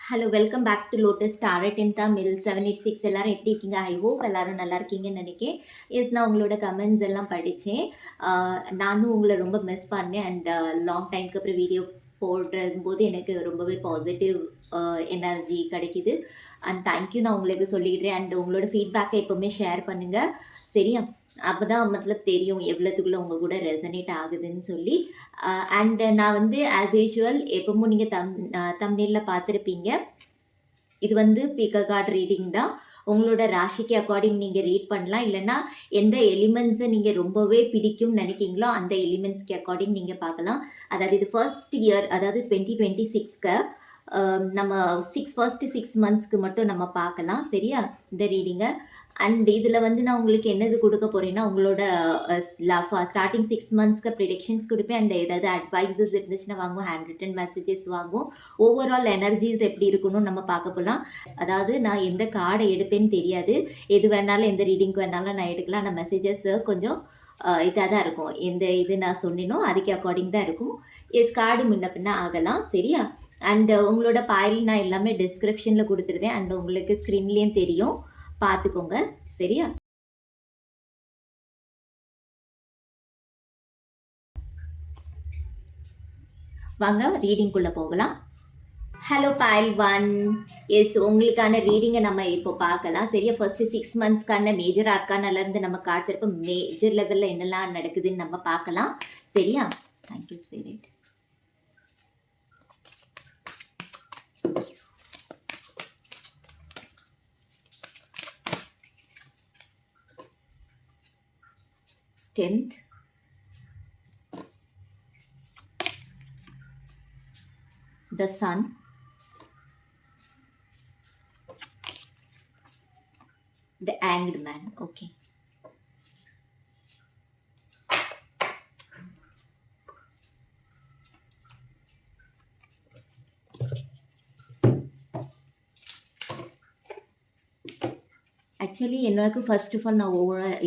Hello welcome back to Lotus Tarot in Tamil 786 எல்லாரும் எப்படி இருக்கீங்க? ஐ ஹோப் எல்லாரும் நல்லா இருக்கீங்கன்னு நினைக்கிறேன். நான் உங்களோட கமெண்ட்ஸ் எல்லாம் படித்தேன். நானும் உங்களை ரொம்ப மிஸ் பண்ணேன். அண்ட் லாங் டைம்க்கு அப்புறம் வீடியோ போடும்போது எனக்கு ரொம்பவே பாசிட்டிவ் எனர்ஜி கிடைக்குது. அண்ட் தேங்க்யூ நான் உங்களுக்கு சொல்லிடுறேன். அண்ட் உங்களோட ஃபீட்பேக்கை எப்போவுமே ஷேர் பண்ணுங்கள், சரியா? அப்போ தான் மத்தலப் தெரியும் எவ்வளோத்துக்குள்ள உங்கள் கூட ரெசனேட் ஆகுதுன்னு சொல்லி. அண்ட் நான் வந்து ஆஸ் யூஷுவல் எப்பவும் நீங்கள் தம்ப்நெயிலில் பார்த்துருப்பீங்க. இது வந்து பிக்கர் கார்டு ரீடிங் தான். உங்களோட ராசிக்கு அக்கார்டிங் நீங்கள் ரீட் பண்ணலாம். இல்லைன்னா எந்த எலிமெண்ட்ஸை நீங்கள் ரொம்பவே பிடிக்கும்னு நினைக்கிங்களோ அந்த எலிமெண்ட்ஸ்க்கு அக்கார்டிங் நீங்கள் பார்க்கலாம். அதாவது இது ஃபர்ஸ்ட் இயர், அதாவது 2026க்கு நம்ம ஃபர்ஸ்ட் 6 மந்த்ஸ்க்கு மட்டும் நம்ம பார்க்கலாம், சரியா? இந்த ரீடிங்கை. அண்ட் இதில் வந்து நான் உங்களுக்கு என்னது கொடுக்க போகிறேன்னா, உங்களோட ஸ்டார்டிங் 6 மந்த்ஸ்க்கு ப்ரிடிக்ஷன்ஸ் கொடுப்பேன். அண்ட் ஏதாவது அட்வைசஸ் இருந்துச்சுன்னா வாங்குவோம், ஹேண்ட் ரிட்டன் மெசேஜஸ் வாங்குவோம். ஓவரால் எனர்ஜிஸ் எப்படி இருக்கணும்னு நம்ம பார்க்க போகலாம். அதாவது நான் எந்த கார்டை எடுப்பேன்னு தெரியாது, எது வேணாலும் எந்த ரீடிங்க்கு வேணாலும் நான் எடுக்கலாம். ஆனால் மெசேஜஸ் கொஞ்சம் இதாக தான் இருக்கும். எந்த இது நான் சொன்னேனோ அதுக்கு அக்கார்டிங் தான் இருக்கும். கார்டு முன்ன பின்ன ஆகலாம், சரியா? அண்ட் உங்களோட பாயில் நான் எல்லாமே டிஸ்கிரிப்ஷனில் கொடுத்துருந்தேன். அண்ட் உங்களுக்கு ஸ்க்ரீன்லேயும் தெரியும், பார்த்துக்கோங்க, சரியா? வாங்க ரீடிங்குள்ளே போகலாம். Hello boil 1. உங்களுக்கான ரீடிங்கை நம்ம இப்போ பார்க்கலாம், சரியா? ஃபர்ஸ்ட் 6 மந்த்ஸ்க்கான மேஜர் ஆர்கானிலேருந்து நம்ம கார்ட்ஸ் இருப்போம். மேஜர் லெவலில் என்னெல்லாம் நடக்குதுன்னு நம்ம பார்க்கலாம், சரியா? Thank you spirit. Strength, the Sun, the Hanged Man. Okay. Actually எனக்கு ஃபர்ஸ்ட் ஆஃப் ஆல் நான்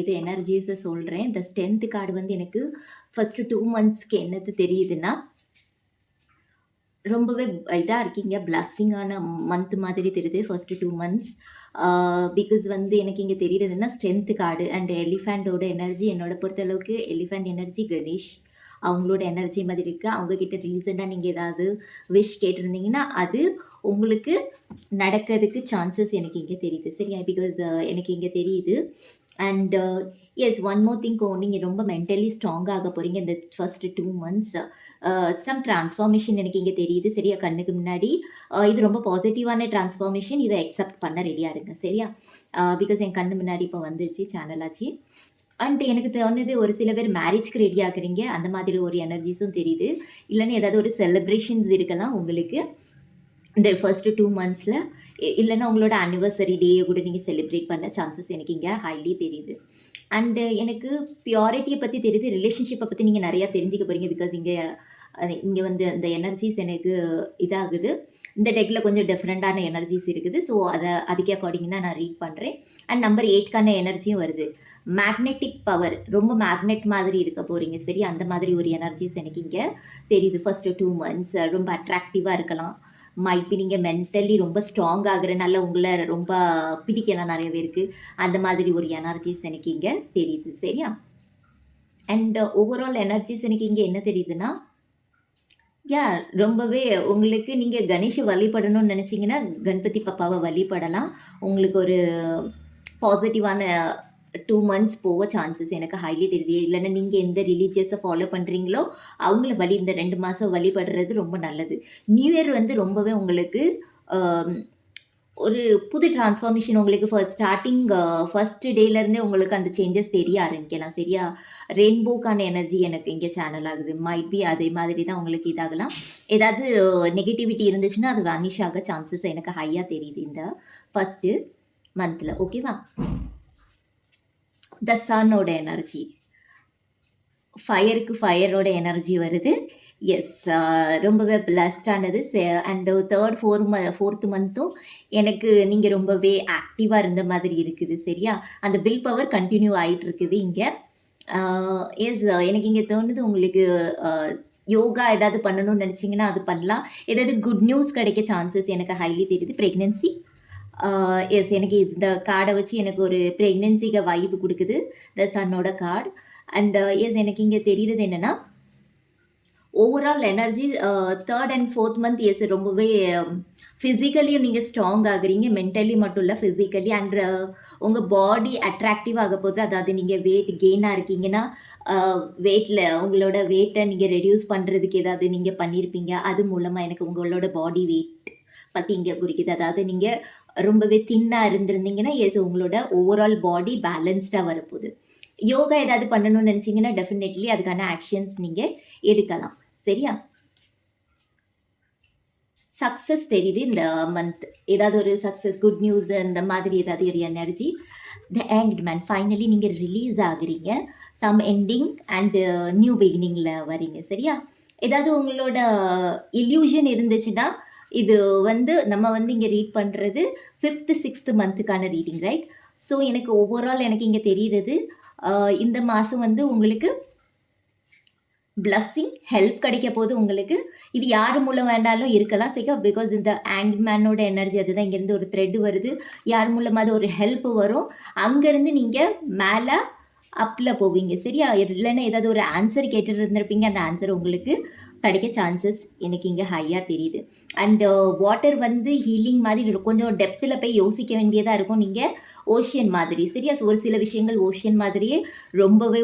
இது எனர்ஜிஸை சொல்கிறேன். இந்த ஸ்ட்ரென்த் கார்டு வந்து எனக்கு ஃபர்ஸ்ட் 2 மந்த்ஸ்க்கு என்னது தெரியுதுன்னா, ரொம்பவே இதாக இருக்கீங்க, பிளஸ்ஸிங்கான மந்த் மாதிரி தெரியுது ஃபர்ஸ்ட் 2 மந்த்ஸ். பிகாஸ் வந்து எனக்கு இங்கே தெரியுறதுன்னா ஸ்ட்ரென்த் கார்டு அண்ட் எலிஃபேண்டோட எனர்ஜி. என்னோட பொறுத்தளவுக்கு எலிஃபேண்ட் எனர்ஜி கணேஷ் அவங்களோட எனர்ஜி மாதிரி இருக்குது. அவங்கக்கிட்ட ரீசெண்டாக நீங்கள் ஏதாவது விஷ் கேட்டிருந்தீங்கன்னா அது உங்களுக்கு நடக்கிறதுக்கு சான்சஸ் எனக்கு இங்கே தெரியுது, சரியா? பிகாஸ் எனக்கு இங்கே தெரியுது. அண்ட் ஒன் மோர் திங், நீங்கள் ரொம்ப மென்டலி ஸ்ட்ராங் ஆக போகிறீங்க இந்த ஃபர்ஸ்ட் 2 மந்த்ஸ். சம் டிரான்ஸ்ஃபார்மேஷன் எனக்கு இங்கே தெரியுது, சரியா? கண்ணுக்கு முன்னாடி இது ரொம்ப பாசிட்டிவான டிரான்ஸ்ஃபார்மேஷன். இதை அக்செப்ட் பண்ண ரெடியாக இருங்க, சரியா? பிகாஸ் என் கண்ணு முன்னாடி இப்போ வந்துச்சு, சேனல் ஆச்சு. அண்ட் எனக்கு தோணுது ஒரு சில பேர் மேரேஜ்க்கு ரெடி ஆகுறீங்க, அந்த மாதிரி ஒரு எனர்ஜிஸும் தெரியுது. இல்லைன்னா ஏதாவது ஒரு செலிப்ரேஷன்ஸ் இருக்கலாம் உங்களுக்கு இந்த ஃபர்ஸ்ட் 2 மந்த்ஸில். இல்லைன்னா உங்களோட அனிவர்சரி டேயை கூட நீங்கள் செலிப்ரேட் பண்ண சான்சஸ் எனக்கு இங்கே ஹைலி தெரியுது. அண்டு எனக்கு பியூரிட்டியை பற்றி தெரியுது, ரிலேஷன்ஷிப்பை பற்றி நீங்கள் நிறையா தெரிஞ்சுக்க போகிறீங்க. பிகாஸ் இங்கே வந்து அந்த எனர்ஜிஸ் எனக்கு இதாகுது. இந்த டெக்கில் கொஞ்சம் டிஃப்ரெண்ட்டான எனர்ஜிஸ் இருக்குது. ஸோ அதுக்கு அக்கார்டிங் தான் நான் ரீட் பண்ணுறேன். அண்ட் நம்பர் 8க்கான எனர்ஜியும் வருது. மேக்னெட்டிக் பவர், ரொம்ப மேக்னெட் மாதிரி இருக்க போகிறீங்க, சரி? அந்த மாதிரி ஒரு எனர்ஜிஸ் எனக்கு இங்கே தெரியுது. ஃபர்ஸ்ட் 2 மந்த்ஸ் ரொம்ப அட்ராக்டிவாக இருக்கலாம். மைட் பி நீங்கள் மென்டலி ரொம்ப ஸ்ட்ராங் ஆகுறனால உங்களை ரொம்ப பிடிக்கலாம் நிறைய பேருக்கு. அந்த மாதிரி ஒரு எனர்ஜிஸ் எனக்கு இங்கே தெரியுது, சரியா? அண்ட் ஓவரால் எனர்ஜிஸ் எனக்கு இங்கே என்ன தெரியுதுன்னா, ரொம்பவே உங்களுக்கு நீங்கள் கணேஷை வழிபடணும்னு நினச்சிங்கன்னா கணபதி பப்பாவை வழிபடலாம். உங்களுக்கு ஒரு பாசிட்டிவான 2 மந்த்ஸ் போக சான்சஸ் எனக்கு ஹைலி தெரியுது. இல்லைன்னா நீங்கள் எந்த ரிலீஜியஸை ஃபாலோ பண்ணுறீங்களோ அவங்கள இந்த 2 மாதம் வழிபடுறது ரொம்ப நல்லது. நியூ இயர் வந்து ரொம்பவே உங்களுக்கு ஒரு புது டிரான்ஸ்ஃபார்மேஷன் உங்களுக்கு ஃபர்ஸ்ட் டேலேருந்தே உங்களுக்கு அந்த சேஞ்சஸ் தெரிய ஆரம்பிக்கலாம், சரியா? ரெயின்போக்கான எனர்ஜி எனக்கு இங்கே சேனல் ஆகுது. மைட் பி அதே மாதிரி தான் உங்களுக்கு இதாகலாம். ஏதாவது நெகட்டிவிட்டி இருந்துச்சுன்னா அது வேனிஷ் ஆக சான்சஸ் எனக்கு ஹையாக தெரியுது இந்த ஃபர்ஸ்ட்டு மந்தில், ஓகேவா? த சன்னோட எனர்ஜி, ஃபயரோட எனர்ஜி வருது. ரொம்பவே பிளஸ்டானது. அண்ட் 3rd 4th மந்த்தும் எனக்கு நீங்கள் ரொம்பவே ஆக்டிவாக இருந்த மாதிரி இருக்குது, சரியா? அந்த பில் பவர் கண்டினியூ ஆகிட்டு இருக்குது இங்கே. எனக்கு இங்கே தோணுது உங்களுக்கு யோகா ஏதாவது பண்ணணும்னு நினச்சிங்கன்னா அது பண்ணலாம். ஏதாவது குட் நியூஸ் கிடைக்க சான்சஸ் எனக்கு ஹைலி தெரியுது. பிரெக்னன்சி எஸ் எனக்கு இந்த கார்டை வச்சு எனக்கு ஒரு ப்ரெக்னென்சிக்கு வைப் கொடுக்குது. த சன்னோட கார்டு. அண்ட் எஸ் எனக்கு இங்கே தெரியுறது என்னென்னா overall energy 3rd and 4th month yes ரொம்பவே ஃபிசிக்கலியும் நீங்கள் ஸ்ட்ராங் ஆகுறீங்க. மென்டலி மட்டும் இல்லை, ஃபிசிக்கலி அண்ட் உங்கள் பாடி அட்ராக்டிவ் ஆக போது. அதாவது நீங்கள் வெயிட் கெயினாக இருக்கீங்கன்னா வெயிட்டில் உங்களோட வெயிட்டை நீங்கள் ரெடியூஸ் பண்ணுறதுக்கு ஏதாவது நீங்கள் பண்ணியிருப்பீங்க. அது மூலமாக எனக்கு உங்களோட பாடி வெயிட் பற்றி இங்கே குறிக்குது. அதாவது நீங்கள் ரொம்பவே தின்னாக இருந்திருந்தீங்கன்னா எஸ் உங்களோட ஓவரால் பாடி பேலன்ஸ்டாக வரப்போகுது. யோகா ஏதாவது பண்ணணும்னு நினச்சிங்கன்னா டெஃபினெட்லி அதுக்கான ஆக்ஷன்ஸ் நீங்கள் எடுக்கலாம். சரியா? சக்ஸஸ் தெரியுது இந்த மந்த். ஏதாவது ஒரு சக்ஸஸ், குட் நியூஸ், அந்த மாதிரி ஏதாவது ஒரு energy. The hanged man finally நீங்கள் ரிலீஸ் ஆகுறீங்க. சம் எண்டிங் அண்டு நியூ பிகினிங்கில் வரீங்க. சரியா? ஏதாவது உங்களோட இல்யூஷன் இருந்துச்சுன்னா இது வந்து நம்ம வந்து இங்கே ரீட் பண்ணுறது 5th 6th மந்த்துக்கான ரீடிங், ரைட்? ஸோ எனக்கு ஓவரால் எனக்கு இங்கே தெரிகிறது இந்த மாதம் வந்து உங்களுக்கு பிளஸ்ஸிங் ஹெல்ப் கிடைக்க போது உங்களுக்கு. இது யார் மூலம் வேண்டாலும் இருக்கலாம். சரியா? பிகாஸ் இந்த ஆங்க்மேனோட எனர்ஜி அதுதான். இங்கேருந்து ஒரு த்ரெட் வருது. யார் மூலமாவது ஒரு ஹெல்ப் வரும். அங்கேருந்து நீங்கள் மேலே அப்பில் போவீங்க. சரியா? இல்லைன்னா ஏதாவது ஒரு ஆன்சர் கேட்டுட்டு இருந்திருப்பீங்க. அந்த ஆன்சர் உங்களுக்கு கிடைக்க சான்சஸ் எனக்கு இங்கே ஹையாக தெரியுது. அண்டு வாட்டர் வந்து ஹீலிங் மாதிரி கொஞ்சம் டெப்த்தில் போய் யோசிக்க வேண்டியதாக இருக்கும். நீங்கள் ஓஷியன் மாதிரி. சரியா? ஒரு சில விஷயங்கள் ஓஷியன் மாதிரியே ரொம்பவே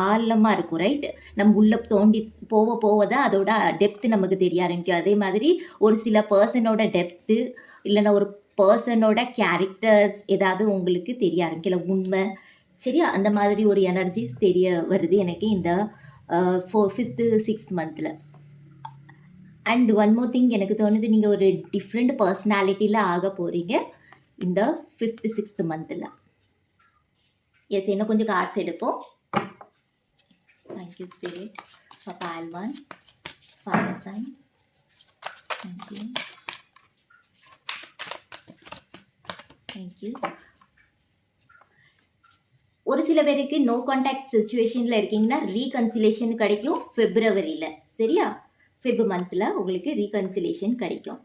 ஆழமாக இருக்கும், ரைட்? நம்ம உள்ளே தோண்டி போக தான் அதோட டெப்த்து நமக்கு தெரிய ஆரம்பிக்கும். அதே மாதிரி ஒரு சில பர்சனோட டெப்த்து இல்லைன்னா ஒரு பர்சனோட கேரக்டர்ஸ் ஏதாவது உங்களுக்கு தெரிய ஆரம்பிக்கல, உண்மை. சரியா? அந்த மாதிரி ஒரு எனர்ஜிஸ் தெரிய வருது எனக்கு இந்த 5th 6th மந்தில். அண்ட் ஒன் மோர் திங் எனக்கு தோணுது, நீங்கள் ஒரு டிஃப்ரெண்ட் பர்சனாலிட்டியில் ஆக போகிறீங்க இந்த 5th 6th மந்தில். எஸ், இன்னும் கொஞ்சம் கார்ட்ஸ் எடுப்போம். Thank you spirit. Papa Alvan, Father Sign. Thank you. Thank you. ஒரு சில பேருக்கு நோ கான்டாக்ட் சிச்சுவேஷனில் இருக்கீங்கன்னா ரீகன்சிலேஷன் கிடைக்கும் Februaryல. சரியா? Feb மந்தில் உங்களுக்கு ரீகன்சிலேஷன் கிடைக்கும்.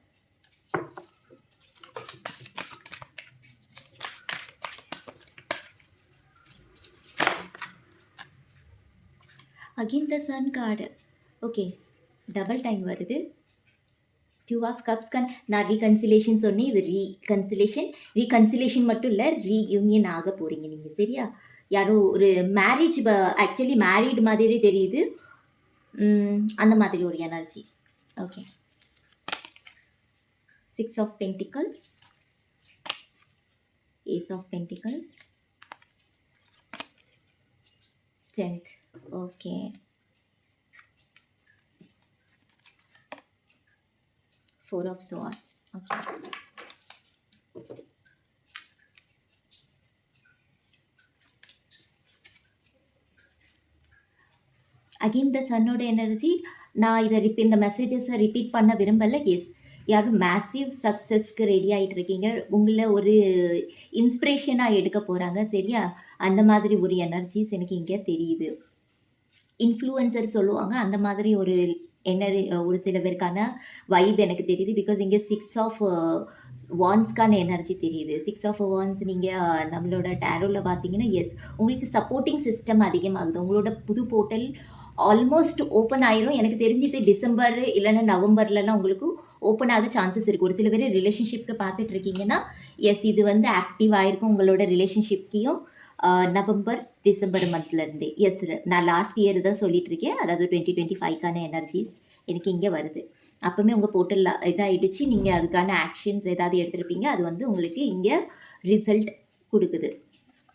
Again the sun card. Okay, double time வருது. 2 ஆஃப் கப்ஸ்க்கான நான் ரீகன்சிலேஷன் சொன்னேன். இது ரீகன்சிலேஷன் மட்டும் இல்லை, ரீயூனியன் ஆக போகிறீங்க நீங்கள். சரியா? யாரோ ஒரு மேரேஜ், ஆக்சுவலி மேரீடு மாதிரி தெரியுது. அந்த மாதிரி ஒரு energy. Okay, 6 of pentacles, Ace of pentacles, strength. Okay, Four of Swords. Okay. Again the சன்னோட எனர்ஜி. நான் இதை இந்த மெசேஜஸை ரிப்பீட் பண்ண விரும்பலை. எஸ், யாரும் மேசிவ் சக்ஸஸ்க்கு ரெடி ஆகிட்டு இருக்கீங்க. உங்களை ஒரு இன்ஸ்பிரேஷனாக எடுக்க போகிறாங்க. சரியா? அந்த மாதிரி ஒரு எனர்ஜிஸ் எனக்கு இங்கே தெரியுது. இன்ஃப்ளூயன்சர் சொல்லுவாங்க, அந்த மாதிரி ஒரு ஒரு சில பேருக்கான வைப் எனக்கு தெரியுது. பிகாஸ் இங்கே 6 ஆஃப் வான்ஸ்க்கான எனர்ஜி தெரியுது. 6 ஆஃப் வான்ஸ் நீங்கள் நம்மளோட டேரோவில் பார்த்தீங்கன்னா எஸ், உங்களுக்கு சப்போர்ட்டிங் சிஸ்டம் அதிகமாகுது. உங்களோட புது போர்ட்டல் ஆல்மோஸ்ட் ஓப்பன் ஆயிரும். எனக்கு தெரிஞ்சது டிசம்பர் இல்லைன்னா நவம்பர்லலாம் உங்களுக்கு ஓப்பன் ஆக சான்சஸ் இருக்குது. ஒரு சில பேர் ரிலேஷன்ஷிப்க்கு பார்த்துட்டு இருக்கீங்கன்னா எஸ், இது வந்து ஆக்டிவ் ஆகிருக்கும் உங்களோட ரிலேஷன்ஷிப்கையும் நவம்பர் டிசம்பர் மந்த்லேருந்தே. எஸ், நான் லாஸ்ட் இயர் தான் சொல்லிட்டு இருக்கேன். அதாவது 2025க்கான எனர்ஜிஸ் எனக்கு இங்கே வருது. அப்போவுமே உங்கள் போர்ட்டல் இதாகிடுச்சு. நீங்கள் அதுக்கான ஆக்ஷன்ஸ் ஏதாவது எடுத்திருப்பீங்க. அது வந்து உங்களுக்கு இங்கே ரிசல்ட் கொடுக்குது.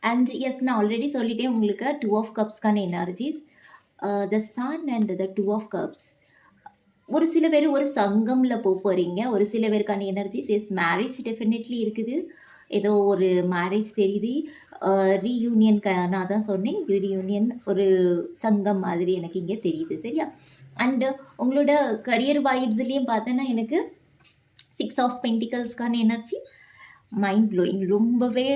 அண்ட் எஸ், நான் ஆல்ரெடி சொல்லிட்டேன் உங்களுக்கு 2 ஆஃப் கப்ஸ்க்கான energies, the sun and the 2 of cups. ஒரு சில பேர் ஒரு சங்கமில் போகிறீங்க. ஒரு சில பேருக்கான எனர்ஜிஸ் எஸ், மேரேஜ் டெஃபினெட்லி இருக்குது. ஏதோ ஒரு மேரேஜ் தெரியுது. ரீயூனியன் நான் தான் சொன்னேன். ரீயூனியன் ஒரு சங்கம் மாதிரி எனக்கு இங்கே தெரியுது. சரியா? அண்டு உங்களோட கரியர் வைப்ஸ்லேயும் பார்த்தேன்னா எனக்கு 6 ஆஃப் பென்டிகல்ஸ்க்கான எனர்ஜி மைண்ட் ப்ளோயிங். ரொம்பவே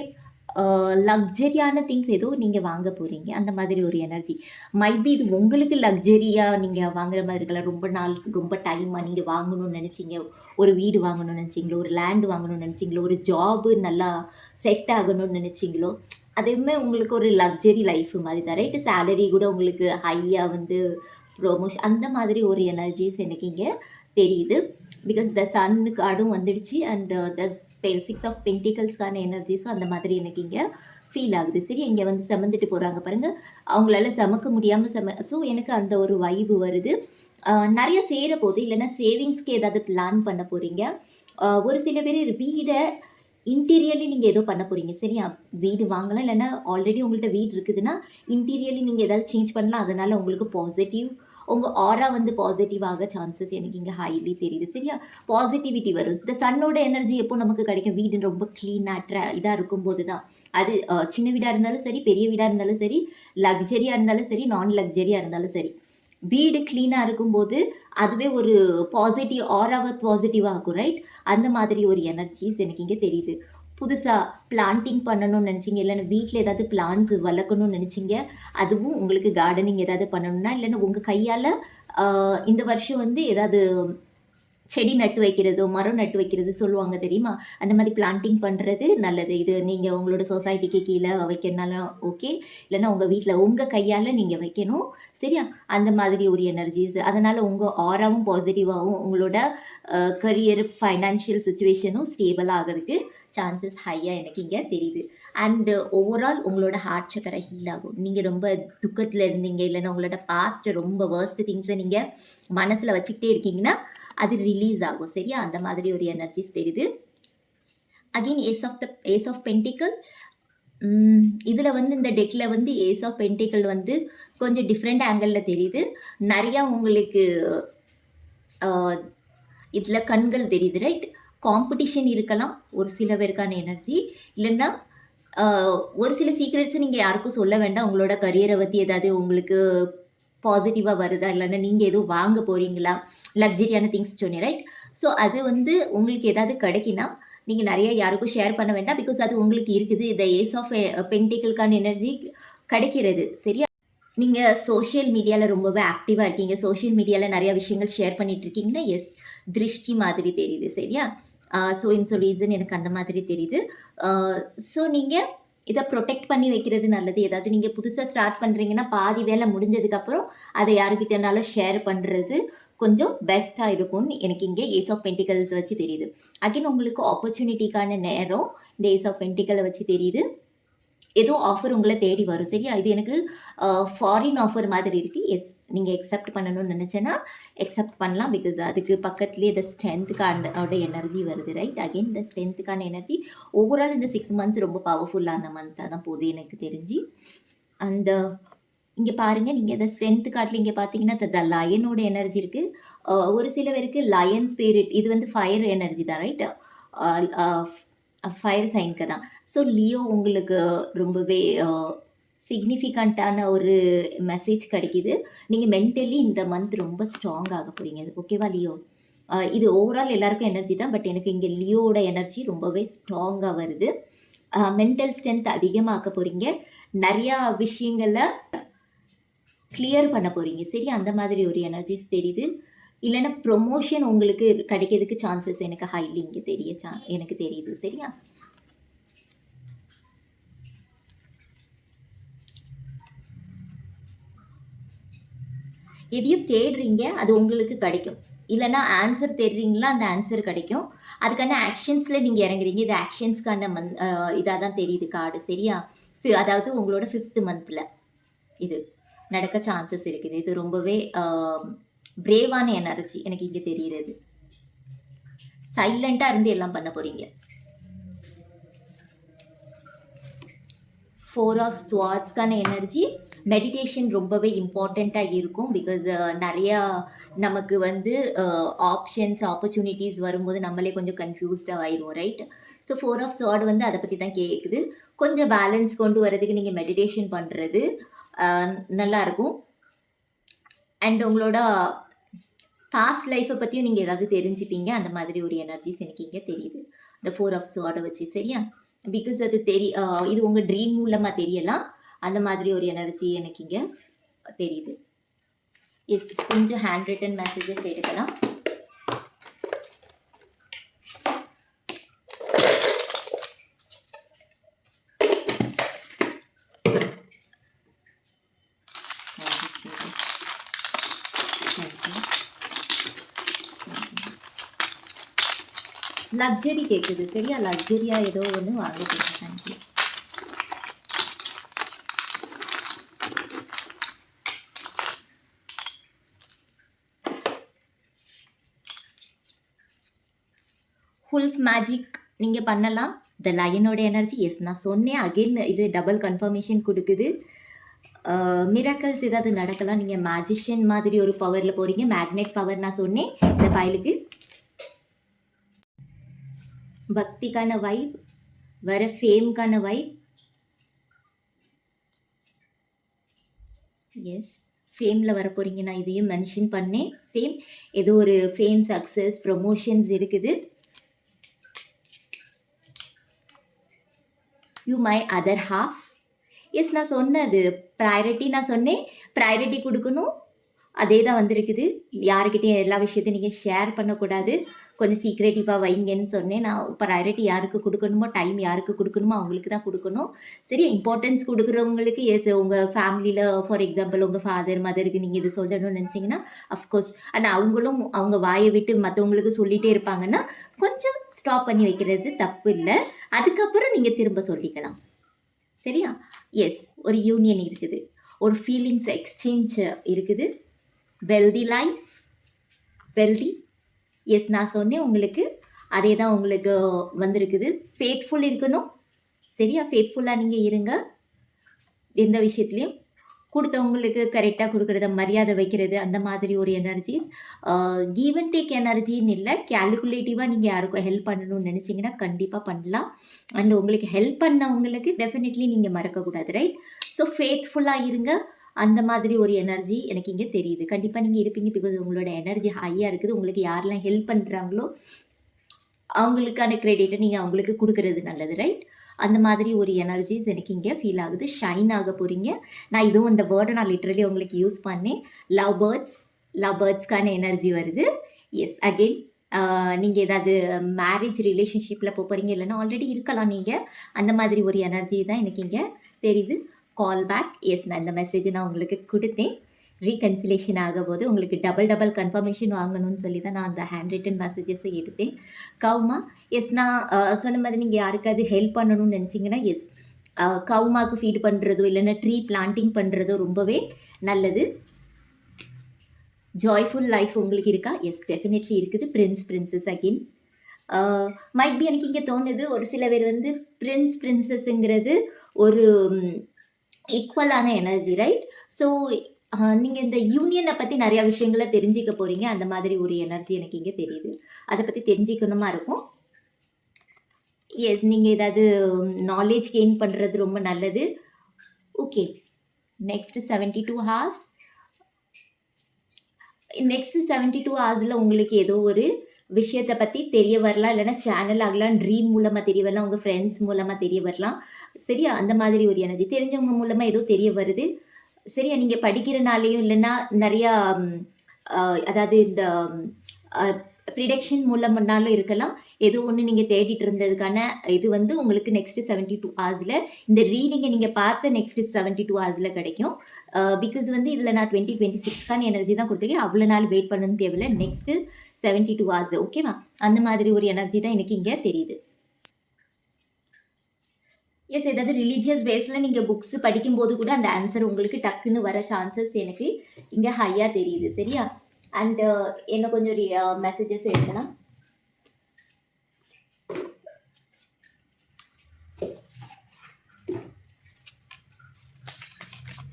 லக்ஸரியான திங்ஸ் ஏதோ நீங்க வாங்க போறீங்க. அந்த மாதிரி ஒரு எனர்ஜி. மைபி இது உங்களுக்கு லக்ஸரியா நீங்க வாங்குற மாதிரி இருக்கலாம். ரொம்ப நாள், ரொம்ப டைமா நீங்க வாங்கணும்னு நெனச்சீங்க. ஒரு வீடு வாங்கணும்னு நெனச்சீங்களோ, ஒரு லேண்ட் வாங்கணும்னு நெனச்சீங்களோ, ஒரு ஜாப் நல்லா செட் ஆகணும்னு நெனச்சீங்களோ, அதுவுமே உங்களுக்கு ஒரு லக்ஸரி லைஃப் மாதிரி தான். ரைட்? சேலரி கூட உங்களுக்கு ஹையா வந்து அந்த மாதிரி ஒரு எனர்ஜிஸ் எனக்கு இங்க தெரியுது. பிகாஸ் த சன் கார்டும் வந்துடுச்சு அண்ட் த 6 ஆஃப் பென்டிகல்ஸ்க்கான எனர்ஜிஸும் அந்த மாதிரி எனக்கு இங்க ஃபீல் ஆகுது. சரி, இங்க வந்து செமந்துட்டு போறாங்க பாருங்க. அவங்களால சமக்க முடியாம ஸோ எனக்கு அந்த ஒரு வைப் வருது. நெறைய சேர போது, இல்லன்னா சேவிங்ஸ்க்கு ஏதாவது பிளான் பண்ண போறீங்க. ஒரு சில பேரு வீட இன்டீரியர்லி நீங்க ஏதோ பண்ண போறீங்க. சரியா? வீடு வாங்கலாம், இல்லன்னா ஆல்ரெடி உங்கள்ட்ட வீடு இருக்குதுன்னா, இன்டீரியர்லி நீங்க ஏதாவது சேஞ்ச் பண்ணலாம். அதனால உங்களுக்கு பாசிட்டிவ், உங்க ஆரா வந்து பாசிட்டிவ் ஆக சான்சஸ் எனக்கு இங்க ஹைலி தெரியுது. சரியா? பாசிட்டிவிட்டி வரும். இந்த சன்னோட எனர்ஜி எப்போ நமக்கு கிடைக்கும்? வீடு ரொம்ப கிளீனா இதா இருக்கும்போது தான். அது சின்ன வீடா இருந்தாலும் சரி, பெரிய வீடா இருந்தாலும் சரி, லக்ஸரியா இருந்தாலும் சரி, நான் லக்ஸரியா இருந்தாலும் சரி. வீடு கிளீனா இருக்கும்போது, அதுவே ஒரு ஆராவ பாசிட்டிவா ஆக்கும். ரைட்? அந்த மாதிரி ஒரு எனர்ஜிஸ் எனக்கு இங்க தெரியுது. புதுசா பிளான்டிங் பண்ணணும்னு நெனச்சீங்க, இல்லன்னா வீட்ல ஏதாவது பிளான்ட்ஸ் வளர்க்கணும்னு நெனச்சீங்க, அதுவும் உங்களுக்கு கார்டனிங் ஏதாவது பண்ணணும்னா, இல்லன்னா உங்க கையால அ இந்த வருஷம் வந்து ஏதாவது செடி நட்டு வைக்கிறதோ, மரம் நட்டு வைக்கிறது சொல்லுவாங்க தெரியுமா? அந்த மாரி பிளான்டிங் பண்றது நல்லது. இது நீங்க உங்களோட சொசைட்டிக்கு கீழ வைக்கிறனாலும் ஓகே. இல்லன்னா உங்க வீட்ல உங்க கையால நீங்க வைக்கணும். சரியா? அந்த மாதிரி ஒரு எனர்ஜிஸ். அதனால உங்க ஆராவும் பாசிட்டிவாவும் உங்களோட கரியர், ஃபைனான்ஷியல் சிச்சுவேஷனும் ஸ்டேபிளா ஆகறதுக்கு சான்சஸ் ஹையா எனக்கு இங்க தெரியுது. அண்ட் ஓவரால் உங்களோட ஹார்ட் சக்கர ஹீல் ஆகும். நீங்க ரொம்ப துக்கத்துல இருந்தீங்க, இல்லன்னா உங்களோட பாஸ்ட் ரொம்ப வொர்ஸ்ட் திங்ஸ நீங்க மனசுல வச்சுக்கிட்டே இருக்கீங்கன்னா, அது ரிலீஸ் ஆகும். சரியா? அந்த மாதிரி ஒரு எனர்ஜிஸ் தெரியுது. Again ace of pentacle. இதுல வந்து இந்த டெக்ல வந்து ஏஸ் ஆஃப் பென்டிக்கிள் வந்து கொஞ்சம் டிஃப்ரெண்ட் ஆங்கிள்ல தெரியுது. நெறையா உங்களுக்கு அ இதுல கண்கள் தெரியுது. ரைட்? காம்படிஷன் இருக்கலாம். ஒரு சில பேருக்கான எனர்ஜி. இல்லன்னா ஒரு சில சீக்ரெட்ஸ நீங்க யாருக்கும் சொல்ல வேண்டாம். உங்களோட கரியர பத்தி ஏதாவது உங்களுக்கு பாசிட்டிவா வருதா? இல்லன்னா நீங்க எதுவும் வாங்க போறீங்களா? லக்ஸரியான திங்ஸ் சொன்னேன். ரைட்? ஸோ அது வந்து உங்களுக்கு ஏதாவது கிடைக்குன்னா, நீங்க நெறைய யாருக்கும் ஷேர் பண்ண வேண்டாம். பிகாஸ் அது உங்களுக்கு இருக்குது. இந்த ஏஸ் ஆஃப் பென்டிக்கிள்க்கான எனர்ஜி கிடைக்கிறது. சரியா? நீங்க சோஷியல் மீடியால ரொம்பவே ஆக்டிவா இருக்கீங்க. சோஷியல் மீடியால நெறைய விஷயங்கள் ஷேர் பண்ணிட்டு இருக்கீங்கன்னா, எஸ், திருஷ்டி மாதிரி தெரியுது. சரியா? ரீசன் எனக்கு அந்த மாதிரி தெரியுது. அ ஸோ நீங்க இத புரொடெக்ட் பண்ணி வைக்கிறது நல்லது. ஏதாவது நீங்க புதுசா ஸ்டார்ட் பண்றீங்கன்னா, பாதி வேலை முடிஞ்சதுக்கப்புறம் அத யார்கிட்டனாலும் ஷேர் பண்றது கொஞ்சம் பெஸ்ட்டா இருக்கும்னு எனக்கு இங்க ஏஸ் ஆஃப் பென்டிகல்ஸ் வச்சு தெரியுது. அகைன் உங்களுக்கு ஆப்பர்ச்சுனிட்டிக்கான நேரம் இந்த ஏஸ் ஆஃப் பென்டிக்கிள வச்சு தெரியுது. ஏதோ ஆஃபர் உங்கள தேடி வரும். சரியா? இது எனக்கு ஃபாரின் ஆஃபர் மாதிரி இருக்கு. எஸ், நீங்க அக்செப்ட் பண்ணணும்னு நெனச்சேன்னா, அக்செப்ட் பண்ணலாம். பிகாஸ் அதுக்கு பக்கத்திலேயே இந்த ஸ்ட்ரென்த்துக்கான எனர்ஜி வருது. ரைட்? அகைன் இந்த ஸ்ட்ரென்த்துக்கான எனர்ஜி ஓவரால் இந்த 6 மந்த்ஸ் ரொம்ப பவர்ஃபுல்லான மந்த்தா தான் போகுது எனக்கு தெரிஞ்சு. அந்த இங்க பாருங்க, நீங்க இந்த ஸ்ட்ரென்த் கார்ட்ல இங்க பார்த்தீங்கன்னா, த லயனோட எனர்ஜி இருக்கு. ஒரு சில பேருக்கு லயன் ஸ்பிரிட் இது வந்து ஃபயர் எனர்ஜி தான். ரைட்? அ அ ஃபயர் சைன்க்கு தான். ஸோ லியோ உங்களுக்கு ரொம்பவே சிக்னிஃபிகண்ட்டான ஒரு மெசேஜ் கிடைக்குது. நீங்க மென்டலி இந்த மந்த் ரொம்ப ஸ்ட்ராங் ஆக போறீங்க. ஓகேவா லியோ? இது ஓவரால் எல்லாருக்கும் எனர்ஜி தான். பட் எனக்கு இங்க லியோவோட எனர்ஜி ரொம்பவே ஸ்ட்ராங்கா வருது. மென்டல் ஸ்ட்ரென்த் அதிகமாக்க போறீங்க. நெறையா விஷயங்கள கிளியர் பண்ண போறீங்க. சரியா? அந்த மாதிரி ஒரு எனர்ஜிஸ் தெரியுது. இல்லன்னா ப்ரமோஷன் உங்களுக்கு கிடைக்கிறதுக்கு சான்சஸ் எனக்கு ஹைலி இங்க எனக்கு தெரியுது. சரியா? எதையும் தேடுறீங்க, அது உங்களுக்கு கிடைக்கும். இல்லன்னா ஆன்சர் தேடுறீங்களா, அந்த ஆன்சர் கிடைக்கும். அதுக்கான ஆக்ஷன்ஸ்ல நீங்க இறங்குறீங்க. இது ஆக்ஷன்ஸ்க்கான இதா தான் தெரியுது கார்டு. சரியா? அதாவது உங்களோட 5த் மந்த்ல இது நடக்க சான்சஸ் இருக்குது. இது ரொம்பவே பிரேவான எனர்ஜி எனக்கு இங்க தெரியுறது. சைலன்ட்டா இருந்து எல்லாம் பண்ண போறீங்க. 4 ஆஃப் ஸ்வார்ட்ஸ்க்கான எனர்ஜி மெடிடேஷன் ரொம்பவே இம்பார்ட்டண்ட்டாக இருக்கும். பிகாஸ் நிறையா நமக்கு வந்து ஆப்ஷன்ஸ் ஆப்பர்ச்சுனிட்டிஸ் வரும்போது நம்மளே கொஞ்சம் கன்ஃபியூஸ்டாக ஆயிடுவோம். ரைட்? ஸோ 4 ஆஃப் ஸ்வார்டு வந்து அதை பற்றி தான் கேட்குது. கொஞ்சம் பேலன்ஸ் கொண்டு வரதுக்கு நீங்கள் மெடிடேஷன் பண்ணுறது நல்லாயிருக்கும். அண்ட் உங்களோட பாஸ்ட் லைஃப்பை பற்றியும் நீங்கள் ஏதாவது தெரிஞ்சுப்பீங்க. அந்த மாதிரி ஒரு எனர்ஜிஸ் எனக்கு இங்கே தெரியுது. இந்த 4 ஆஃப் ஸ்வார்டை வச்சு. சரியா? பிகாஸ் அது இது உங்கள் ட்ரீம் மூலமாக தெரியலாம். அந்த மாதிரி ஒரு எனர்ஜி எனக்கு இங்கே தெரியுது. எஸ், கொஞ்சம் ஹேண்ட் ரிட்டன் மெசேஜஸ் எடுக்கலாம். லக்ஸரி கேட்குது, சரியா? லக்ஸரியா ஏதோ ஒன்று வாங்க போகிறேன். தேங்க்யூ. ஹுல்ஃப் மேஜிக் நீங்கள் பண்ணலாம். த லயனோட எனர்ஜி, எஸ் நான் சொன்னேன். அகெயின் இது டபுள் கன்ஃபர்மேஷன் கொடுக்குது. மிராக்கல்ஸ் ஏதாவது நடக்கலாம். நீங்கள் மேஜிஷியன் மாதிரி ஒரு பவரில் போகிறீங்க. மேக்னெட் பவர் நான் சொன்னேன் இந்த ஃபைலுக்கு. பக்திக்கான வைப், வர ஃபேம்க்கான வைப். எஸ், ஃபேமில் வர போகிறீங்க. நான் இதையும் மென்ஷன் பண்ணேன். சேம் ஏதோ ஒரு ஃபேம், சக்ஸஸ், ப்ரொமோஷன்ஸ் இருக்குது. You my other half. Yes, நான் சொன்னது ப்ரையாரிட்டி. நான் சொன்னேன் ப்ரையாரிட்டி கொடுக்கணும். அதே தான் வந்திருக்குது. யாருக்கிட்டையும் எல்லா விஷயத்தையும் நீங்கள் ஷேர் பண்ணக்கூடாது. கொஞ்சம் சீக்ரெட்டிவாக வைங்கன்னு சொன்னேன். நான் ப்ரையாரிட்டி யாருக்கு கொடுக்கணுமோ, டைம் யாருக்கு கொடுக்கணுமோ அவங்களுக்கு தான் கொடுக்கணும். சரி, இம்பார்ட்டன்ஸ் கொடுக்குறவங்களுக்கு எஸ், உங்கள் ஃபேமிலியில் ஃபார் எக்ஸாம்பிள் உங்கள் ஃபாதர் மதருக்கு நீங்கள் இது சொல்லணும்னு நினச்சிங்கன்னா அஃப்கோர்ஸ். ஆனால் அவங்களும் அவங்க வாயை விட்டு மற்றவங்களுக்கு சொல்லிகிட்டே இருப்பாங்கன்னா கொஞ்சம் ஸ்டாப் பண்ணி வைக்கிறது தப்பு இல்லை. அதுக்கப்புறம் நீங்கள் திரும்ப சொல்லிக்கலாம், சரியா? எஸ், ஒரு யூனியன் இருக்குது, ஒரு ஃபீலிங்ஸ் எக்ஸ்சேஞ்ச் இருக்குது. Wealthy life, wealthy. எஸ், நான் சொன்னேன் உங்களுக்கு அதே தான் உங்களுக்கு வந்திருக்குது. ஃபேத்ஃபுல் இருக்கணும், சரியா? ஃபேத்ஃபுல்லாக நீங்கள் இருங்க. எந்த விஷயத்துலையும் கொடுத்தவங்களுக்கு கரெக்டாக கொடுக்குறத, மரியாதை வைக்கிறது, அந்த மாதிரி ஒரு எனர்ஜிஸ். கிவ் அண்ட் டேக் எனர்ஜின்னு இல்லை, கேல்குலேட்டிவாக நீங்கள் யாருக்கும் ஹெல்ப் பண்ணணும்னு நினச்சிங்கன்னா கண்டிப்பாக பண்ணலாம். அண்ட் உங்களுக்கு ஹெல்ப் பண்ணவங்களுக்கு டெஃபினெட்லி நீங்கள் மறக்கக்கூடாது, ரைட்? ஸோ ஃபேத்ஃபுல்லாக இருங்க. அந்த மாதிரி ஒரு எனர்ஜி எனக்கு இங்கே தெரியுது. கண்டிப்பாக நீங்கள் இருப்பீங்க. பிகாஸ் உங்களோட எனர்ஜி ஹையாக இருக்குது. உங்களுக்கு யாரெல்லாம் ஹெல்ப் பண்ணுறாங்களோ அவங்களுக்கான கிரெடிட்டை நீங்கள் அவங்களுக்கு கொடுக்கறது நல்லது, ரைட்? அந்த மாதிரி ஒரு எனர்ஜிஸ் எனக்கு இங்கே ஃபீல் ஆகுது. ஷைன் ஆக போகிறீங்க. நான் இதுவும் இந்த வேர்டை நான் லிட்ரலி உங்களுக்கு யூஸ் பண்ணேன். லவ் பேர்ட்ஸ்க்கான எனர்ஜி வருது. எஸ், அகெயின் நீங்கள் ஏதாவது மேரேஜ் ரிலேஷன்ஷிப்பில் போகிறீங்க, இல்லைன்னா ஆல்ரெடி இருக்கலாம் நீங்கள். அந்த மாதிரி ஒரு எனர்ஜி தான் எனக்கு இங்கே தெரியுது. Call back. எஸ், நான் இந்த மெசேஜை நான் உங்களுக்கு கொடுத்தேன். ரீகன்சிலேஷன் ஆக போது உங்களுக்கு டபுள் கன்ஃபர்மேஷன் வாங்கணும்னு சொல்லி தான் நான் அந்த ஹேண்ட் ரிட்டன் மெசேஜஸை எடுத்தேன். கவுமா, எஸ், நான் சொன்ன மாதிரி நீங்கள் யாருக்காவது ஹெல்ப் பண்ணணும்னு நினச்சிங்கன்னா எஸ், கவுமாவுக்கு ஃபீட் பண்ணுறதோ இல்லைன்னா ட்ரீ பிளான்டிங் பண்ணுறதோ ரொம்பவே நல்லது. ஜாய்ஃபுல் லைஃப் உங்களுக்கு இருக்கா? எஸ், டெஃபினெட்லி இருக்குது. Princess again might be. எனக்கு இங்கே தோணுது ஒரு சில பேர் வந்து பிரின்சஸ்ங்கிறது ஒரு ஈக்குவலான எனர்ஜி, ரைட்? ஸோ நீங்கள் இந்த யூனியனை பற்றி நிறையா விஷயங்களை தெரிஞ்சிக்க போகிறீங்க. அந்த மாதிரி ஒரு எனர்ஜி எனக்கு இங்கே தெரியுது. அதை பற்றி தெரிஞ்சிக்கணுமா இருக்கும். எஸ், நீங்கள் ஏதாவது நாலேஜ் கெயின் பண்ணுறது ரொம்ப நல்லது. Okay, next 72 hours. Next 72 hours உங்களுக்கு ஏதோ ஒரு விஷயத்தை பற்றி தெரிய வரலாம், இல்லைன்னா சேனல் ஆகலாம், ட்ரீம் மூலமாக தெரிய வரலாம், உங்கள் ஃப்ரெண்ட்ஸ் மூலமாக தெரிய வரலாம், சரியா? அந்த மாதிரி ஒரு எனர்ஜி தெரிஞ்சவங்க மூலமாக ஏதோ தெரிய வருது, சரியா? நீங்கள் படிக்கிறனாலேயும் இல்லைன்னா நிறையா அதாவது இந்த ப்ரிடக்ஷன் மூலம்னாலும் இருக்கலாம். ஏதோ ஒன்று நீங்கள் தேடிட்டு இருந்ததுக்கான இது வந்து உங்களுக்கு நெக்ஸ்ட் 72 hours இந்த ரீடிங்கை நீங்கள் பார்த்த நெக்ஸ்ட் 72 hours கிடைக்கும். பிகாஸ் வந்து இதில் நான் 2026க்கான எனர்ஜி தான் கொடுத்துருக்கேன். அவ்வளோ நாள் வெயிட் பண்ணணும்னு தேவையில்லை. நெக்ஸ்ட்டு 72 hours, ஓகேவா? அந்த மாதிரி ஒரு எனர்ஜி தான் எனக்கு இங்கே தெரியுது. எஸ், ஏதாவது ரிலீஜியஸ் பேஸில் நீங்கள் புக்ஸ் படிக்கும்போது கூட அந்த ஆன்சர் உங்களுக்கு டக்குன்னு வர சான்சஸ் எனக்கு இங்கே ஹையாக தெரியுது, சரியா? அண்ட் என்ன கொஞ்சம் மெசேஜஸ் எழுதலாம்.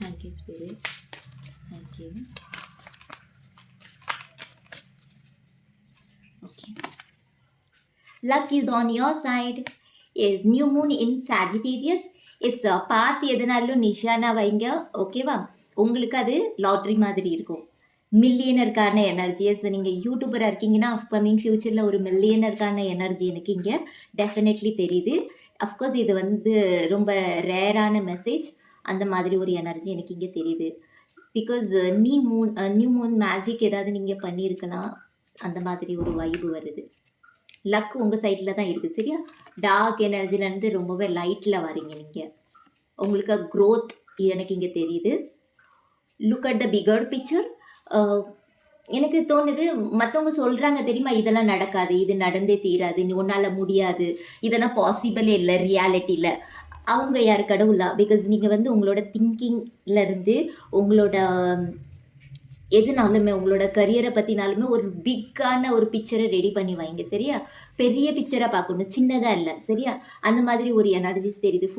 Thank you spirit, thank you. Okay, luck is on your side. Yes, new moon in Sagittarius. Yes, பார்த்து எதனாலும் நிஷானா வைங்க, ஓகேவா? உங்களுக்கு அது லாட்ரி மாதிரி இருக்கும். மில்லியனருக்கான எனர்ஜி. எஸ், நீங்கள் யூடியூபராக இருக்கீங்கன்னா அப்கமிங் ஃப்யூச்சரில் ஒரு மில்லியனருக்கான எனர்ஜி எனக்கு இங்கே டெஃபினெட்லி தெரியுது. அஃப்கோர்ஸ் இது வந்து ரொம்ப ரேரான மெசேஜ். அந்த மாதிரி ஒரு எனர்ஜி எனக்கு இங்கே தெரியுது. பிகாஸ் நியூ மூன் மேஜிக் ஏதாவது நீங்கள் பண்ணியிருக்கலாம். அந்த மாதிரி ஒரு வைப்பு வருது. லக் உங்கள் சைடில் தான் இருக்குது சரியா. டார்க் எனர்ஜிலேருந்து ரொம்பவே லைட்டில் வரீங்க நீங்கள். உங்களுக்கு க்ரோத் எனக்கு இங்கே தெரியுது. Look at the bigger picture. எனக்கு தோணுது மற்றவங்க சொல்கிறாங்க தெரியுமா, இதெல்லாம் நடக்காது, இது நடந்தே தீராது, நீ உன்னால் முடியாது, இதெல்லாம் பாசிபிளே இல்லை ரியாலிட்டியில். அவங்க யார் கடவுளா? பிகாஸ் நீங்கள் வந்து உங்களோட திங்கிங்லேருந்து உங்களோட எதுனாலுமே உங்களோட கரியரை பற்றினாலுமே ஒரு பிக்கான ஒரு பிக்சரை ரெடி பண்ணி வைங்க சரியா. பெரிய பிக்சராக பார்க்கணும், சின்னதாக இல்லை சரியா. அந்த மாதிரி ஒரு எனர்ஜிஸ் தெரியுது.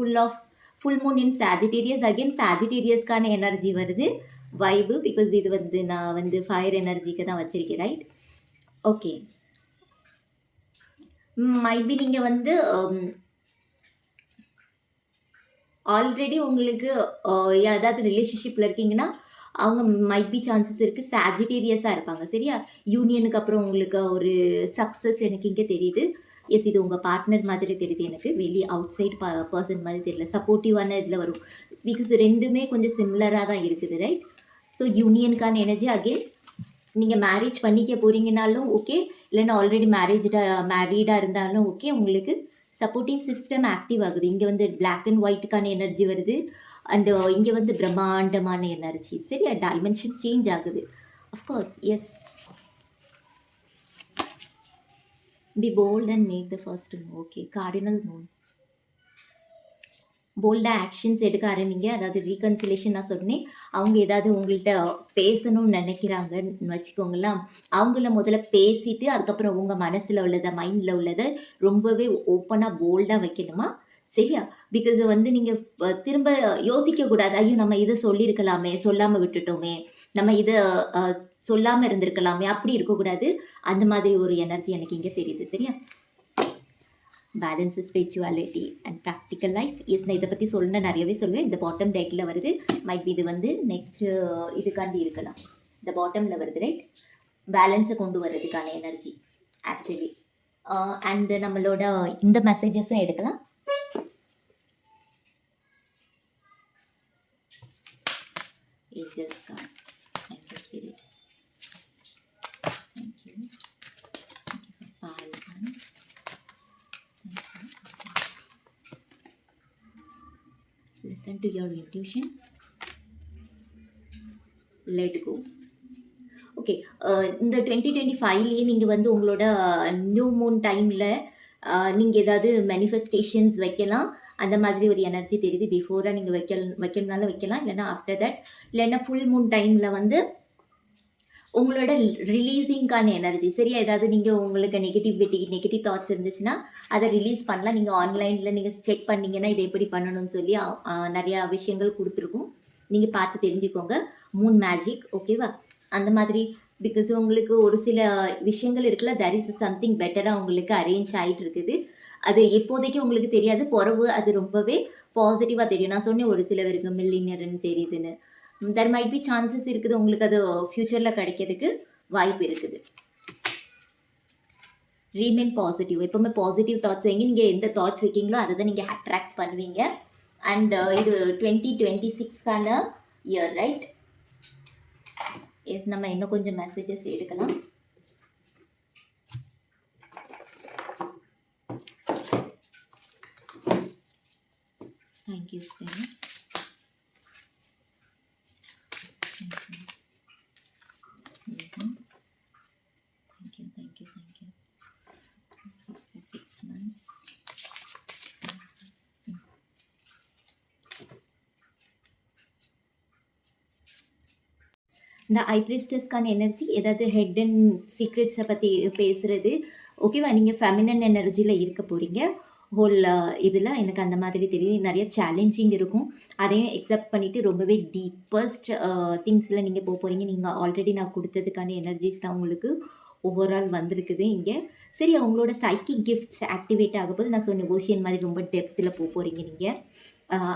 Full moon in Sagittarius. Again சாஜிடேரியஸ்க்கான எனர்ஜி வருது வைபு. பிகாஸ் இது வந்து நான் வந்து ஃபயர் எனர்ஜிக்கு தான் வச்சுருக்கேன் ரைட். ஓகே, மைபி நீங்கள் வந்து ஆல்ரெடி உங்களுக்கு ஏதாவது ரிலேஷன்ஷிப்பில் இருக்கீங்கன்னா அவங்க மைபி சான்சஸ் இருக்குது சாஜிடேரியஸாக இருப்பாங்க சரியா. யூனியனுக்கு அப்புறம் உங்களுக்கு ஒரு சக்ஸஸ் எனக்கு இங்கே தெரியுது. எஸ், இது உங்கள் பார்ட்னர் மாதிரி தெரியுது எனக்கு. வெளியே அவுட் சைட் பர்சன் மாதிரி தெரியல, சப்போர்ட்டிவான இதில் வரும். பிகாஸ் ரெண்டுமே கொஞ்சம் சிம்லராக தான் இருக்குது ரைட். ஸோ யூனியனுக்கான எனர்ஜி. அகெயின் நீங்கள் மேரேஜ் பண்ணிக்க போகிறீங்கனாலும் ஓகே, இல்லைன்னா ஆல்ரெடி மேரீடாக இருந்தாலும் ஓகே, உங்களுக்கு சப்போர்ட்டிங் சிஸ்டம் ஆக்டிவ் ஆகுது. இங்கே வந்து பிளாக் அண்ட் ஒயிட்டுக்கான எனர்ஜி வருது. அண்ட் இங்கே வந்து பிரம்மாண்டமான எனர்ஜி சரியா. டைமென்ஷன் சேஞ்ச் ஆகுது. Of course yes. Be bold and make the first move. Okay, cardinal moon. போல்டாக ஆக்ஷன்ஸ் எடுக்க ஆரம்பிங்க. அதாவது ரீகன்சிலேஷன் நான் சொன்னேன். அவங்க ஏதாவது உங்கள்கிட்ட பேசணும்னு நினைக்கிறாங்கன்னு வச்சுக்கோங்களேன். அவங்கள முதல்ல பேசிட்டு அதுக்கப்புறம் உங்கள் மனசில் உள்ளதை மைண்டில் உள்ளதை ரொம்பவே ஓப்பனாக போல்டாக வைக்கணுமா சரியா. பிகாஸ் வந்து நீங்கள் திரும்ப யோசிக்கக்கூடாது, ஐயோ நம்ம இதை சொல்லியிருக்கலாமே, சொல்லாமல் விட்டுட்டோமே, நம்ம இதை சொல்லாமல் இருந்திருக்கலாமே, அப்படி இருக்கக்கூடாது. அந்த மாதிரி ஒரு எனர்ஜி எனக்கு இங்கே தெரியுது சரியா. Balance spirituality and practical life. Yes, நான் இதை பற்றி சொல்லணும், நிறையவே சொல்லுவேன். இந்த பாட்டம் டேக்கில் வருது. மைட் பி இது வந்து நெக்ஸ்ட்டு இதுக்காண்டி இருக்கலாம். இந்த பாட்டமில் வருது ரைட். பேலன்ஸை கொண்டு வர்றதுக்கான எனர்ஜி ஆக்சுவலி. அண்ட் நம்மளோட இந்த மெசேஜஸும் எடுக்கலாம். Angels card. Thank you, Spirit. Thank you. Thank you for Palvan. Listen to your intuition. Let go. Okay, இந்த 2025லேயே நீங்கள் வந்து உங்களோட நியூ மூன் டைமில் நீங்கள் ஏதாவது மேனிஃபெஸ்டேஷன்ஸ் வைக்கலாம். அந்த மாதிரி ஒரு எனர்ஜி தெரியுது. பிஃபோராக நீங்கள் வைக்கணும்னாலும் வைக்கலாம், இல்லைன்னா ஆஃப்டர் தட், இல்லைன்னா ஃபுல் மூன் டைமில் வந்து உங்களோட ரிலீஸிங்கான எனர்ஜி சரியா. ஏதாவது நீங்கள் உங்களுக்கு நெகட்டிவ் தாட்ஸ் இருந்துச்சுன்னா அதை ரிலீஸ் பண்ணலாம். நீங்கள் ஆன்லைனில் நீங்கள் செக் பண்ணிங்கன்னா இதை எப்படி பண்ணணும்னு சொல்லி நிறையா விஷயங்கள் கொடுத்துருக்கும். நீங்கள் பார்த்து தெரிஞ்சுக்கோங்க. மூன் மேஜிக் ஓகேவா. அந்த மாதிரி பிகாஸ் உங்களுக்கு ஒரு சில விஷயங்கள் இருக்குல்ல, தட் இஸ் சம்திங் பெட்டராக உங்களுக்கு அரேஞ்ச் ஆகிட்டு இருக்குது. அது இப்போதைக்கு உங்களுக்கு தெரியாது, பிறகு அது ரொம்பவே பாசிட்டிவாக தெரியும். நான் சொன்னேன் ஒரு சில பேருக்கு மில்லினியர்னு தெரியுதுன்னு. தெர் மைட் பி சான்சஸ் இருக்குது உங்களுக்கு அது ஃப்யூச்சரில் கிடைக்கிறதுக்கு வாய்ப்பு இருக்குது. ரீமெயின் பாசிட்டிவ். எப்போவுமே பாசிட்டிவ் தாட்ஸ் வைங்க. நீங்கள் எந்த தாட்ஸ் வைக்கீங்களோ அதை தான் நீங்கள் அட்ராக்ட் பண்ணுவீங்க. அண்ட் இது 2026க்கான இயர் ரைட். எஸ், நம்ம இன்னும் கொஞ்சம் மெசேஜஸ் எடுக்கலாம். Thank you Spain. Thank you. 6 months. இந்த ஐ பிரிஸ்டஸ்க்கான எனர்ஜி ஏதாவது ஹெட் அண்ட் சீக்ரெட்ஸை பற்றி பேசுகிறது ஓகேவா. நீங்கள் ஃபெமினன் எனர்ஜியில் இருக்க போகிறீங்க ஹோல் இதில். எனக்கு அந்த மாதிரி தெரியுது. நிறைய சேலஞ்சிங் இருக்கும், அதையும் எக்ஸப்ட் பண்ணிவிட்டு ரொம்பவே டீப்பஸ்ட் திங்ஸில் நீங்கள் போக போகிறீங்க. நீங்கள் ஆல்ரெடி நான் கொடுத்ததுக்கான எனர்ஜிஸ் தான் உங்களுக்கு ஓவரால் வந்திருக்குது இங்கே சரி. அவங்களோட சைக்கிக் கிஃப்ட்ஸ் ஆக்டிவேட் ஆகும்போது நான் சொன்ன ஓஷியன் மாதிரி ரொம்ப டெப்த்தில் போக போகிறீங்க நீங்கள்.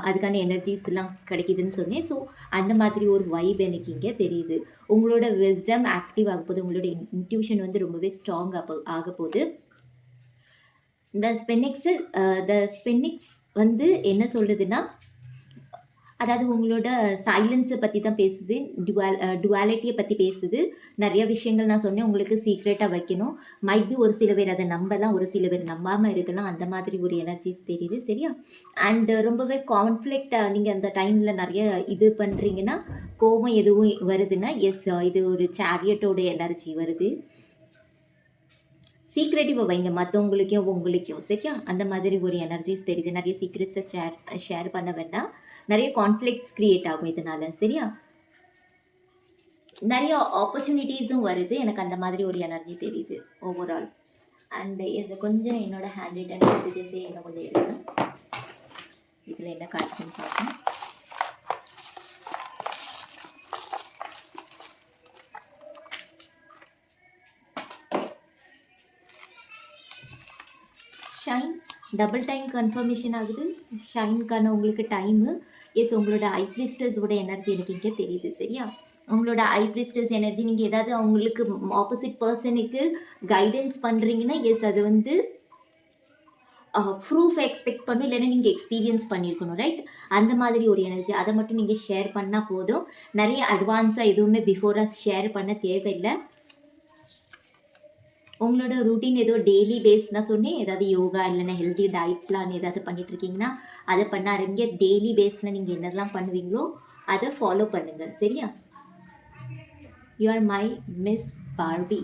அதுக்கான எனர்ஜிஸ்லாம் கிடைக்குதுன்னு சொன்னேன். ஸோ அந்த மாதிரி ஒரு வைப் எனக்கு இங்கே தெரியுது. உங்களோட விஸ்டம் ஆக்டிவ் ஆக போது, உங்களோட இன்ட்யூஷன் வந்து ரொம்பவே ஸ்ட்ராங் ஆக போகுது. த ஸ்பெனிக்ஸ் வந்து என்ன சொல்லுதுன்னா, அதாவது உங்களோட சைலன்ஸை பற்றி தான் பேசுது, டுவாலிட்டியை பற்றி பேசுது. நிறைய விஷயங்கள் நான் சொன்னேன் உங்களுக்கு சீக்ரெட்டாக வைக்கணும். மைட் பி ஒரு சில பேர் அதை நம்பலாம், ஒரு சில பேர் நம்பாமல் இருக்கலாம். அந்த மாதிரி ஒரு எனர்ஜிஸ் தெரியுது சரியா. அண்ட் ரொம்பவே கான்ஃப்ளிக்ட் நீங்கள் அந்த டைமில் நிறைய இது பண்ணுறீங்கன்னா, கோபம் எதுவும் வருதுன்னா, எஸ் இது ஒரு சேரியட்டோட எனர்ஜி வருது. சீக்ரெட்டிவ் வைங்க மற்றவங்களுக்கும் உங்களுக்கும் சரியா. அந்த மாதிரி ஒரு எனர்ஜிஸ் தெரியுது. நிறைய சீக்ரெட்ஸை ஷேர் பண்ண வேண்டாம். நிறைய கான்ஃப்ளிக்ட்ஸ் கிரியேட் ஆகும் இதனால சரியா. நிறைய ஆப்பர்ச்சுனிட்டிஸும் வருது. எனக்கு அந்த மாதிரி ஒரு எனர்ஜி தெரியுது ஓவரால். அண்ட் இது கொஞ்சம் என்னோட ஹேண்ட் ரைட்டன் மெசேஜஸே என்ன கொஞ்சம் எடுக்கணும். இதில் என்ன காட்டுன்னு பார்ப்போம். ஷைன் டபுள் டைம் கன்ஃபர்மேஷன் ஆகுது. ஷைனுக்கான உங்களுக்கு டைமு. எஸ் உங்களோட ஐ ப்ரீஸ்டர்ஸோட எனர்ஜி எனக்கு இங்கே தெரியுது சரியா. உங்களோட ஐ ப்ரீஸ்டர்ஸ் எனர்ஜி நீங்கள் ஏதாவது அவங்களுக்கு ஆப்போசிட் பர்சனுக்கு கைடன்ஸ் பண்ணுறீங்கன்னா, எஸ் அது வந்து ப்ரூஃப் எக்ஸ்பெக்ட் பண்ணும், இல்லைன்னா நீங்கள் எக்ஸ்பீரியன்ஸ் பண்ணியிருக்கணும் ரைட். அந்த மாதிரி ஒரு எனர்ஜி அதை மட்டும் நீங்கள் ஷேர் பண்ணால் போதும். நிறைய அட்வான்ஸாக எதுவுமே பிஃபோராக ஷேர் பண்ண தேவையில்லை. உங்களோட ரூட்டீன் ஏதோ டெய்லி பேஸ் நான் சொன்னேன், ஏதாவது யோகா இல்லைன்னா ஹெல்தி டயட் பிளான் ஏதாவது பண்ணிட்டு இருக்கீங்கன்னா அதை பண்ண ஆரம்பிங்க. டெய்லி பேஸில் நீங்கள் என்னெல்லாம் பண்ணுவீங்களோ அதை ஃபாலோ பண்ணுங்கள் சரியா. You are my miss Barbie.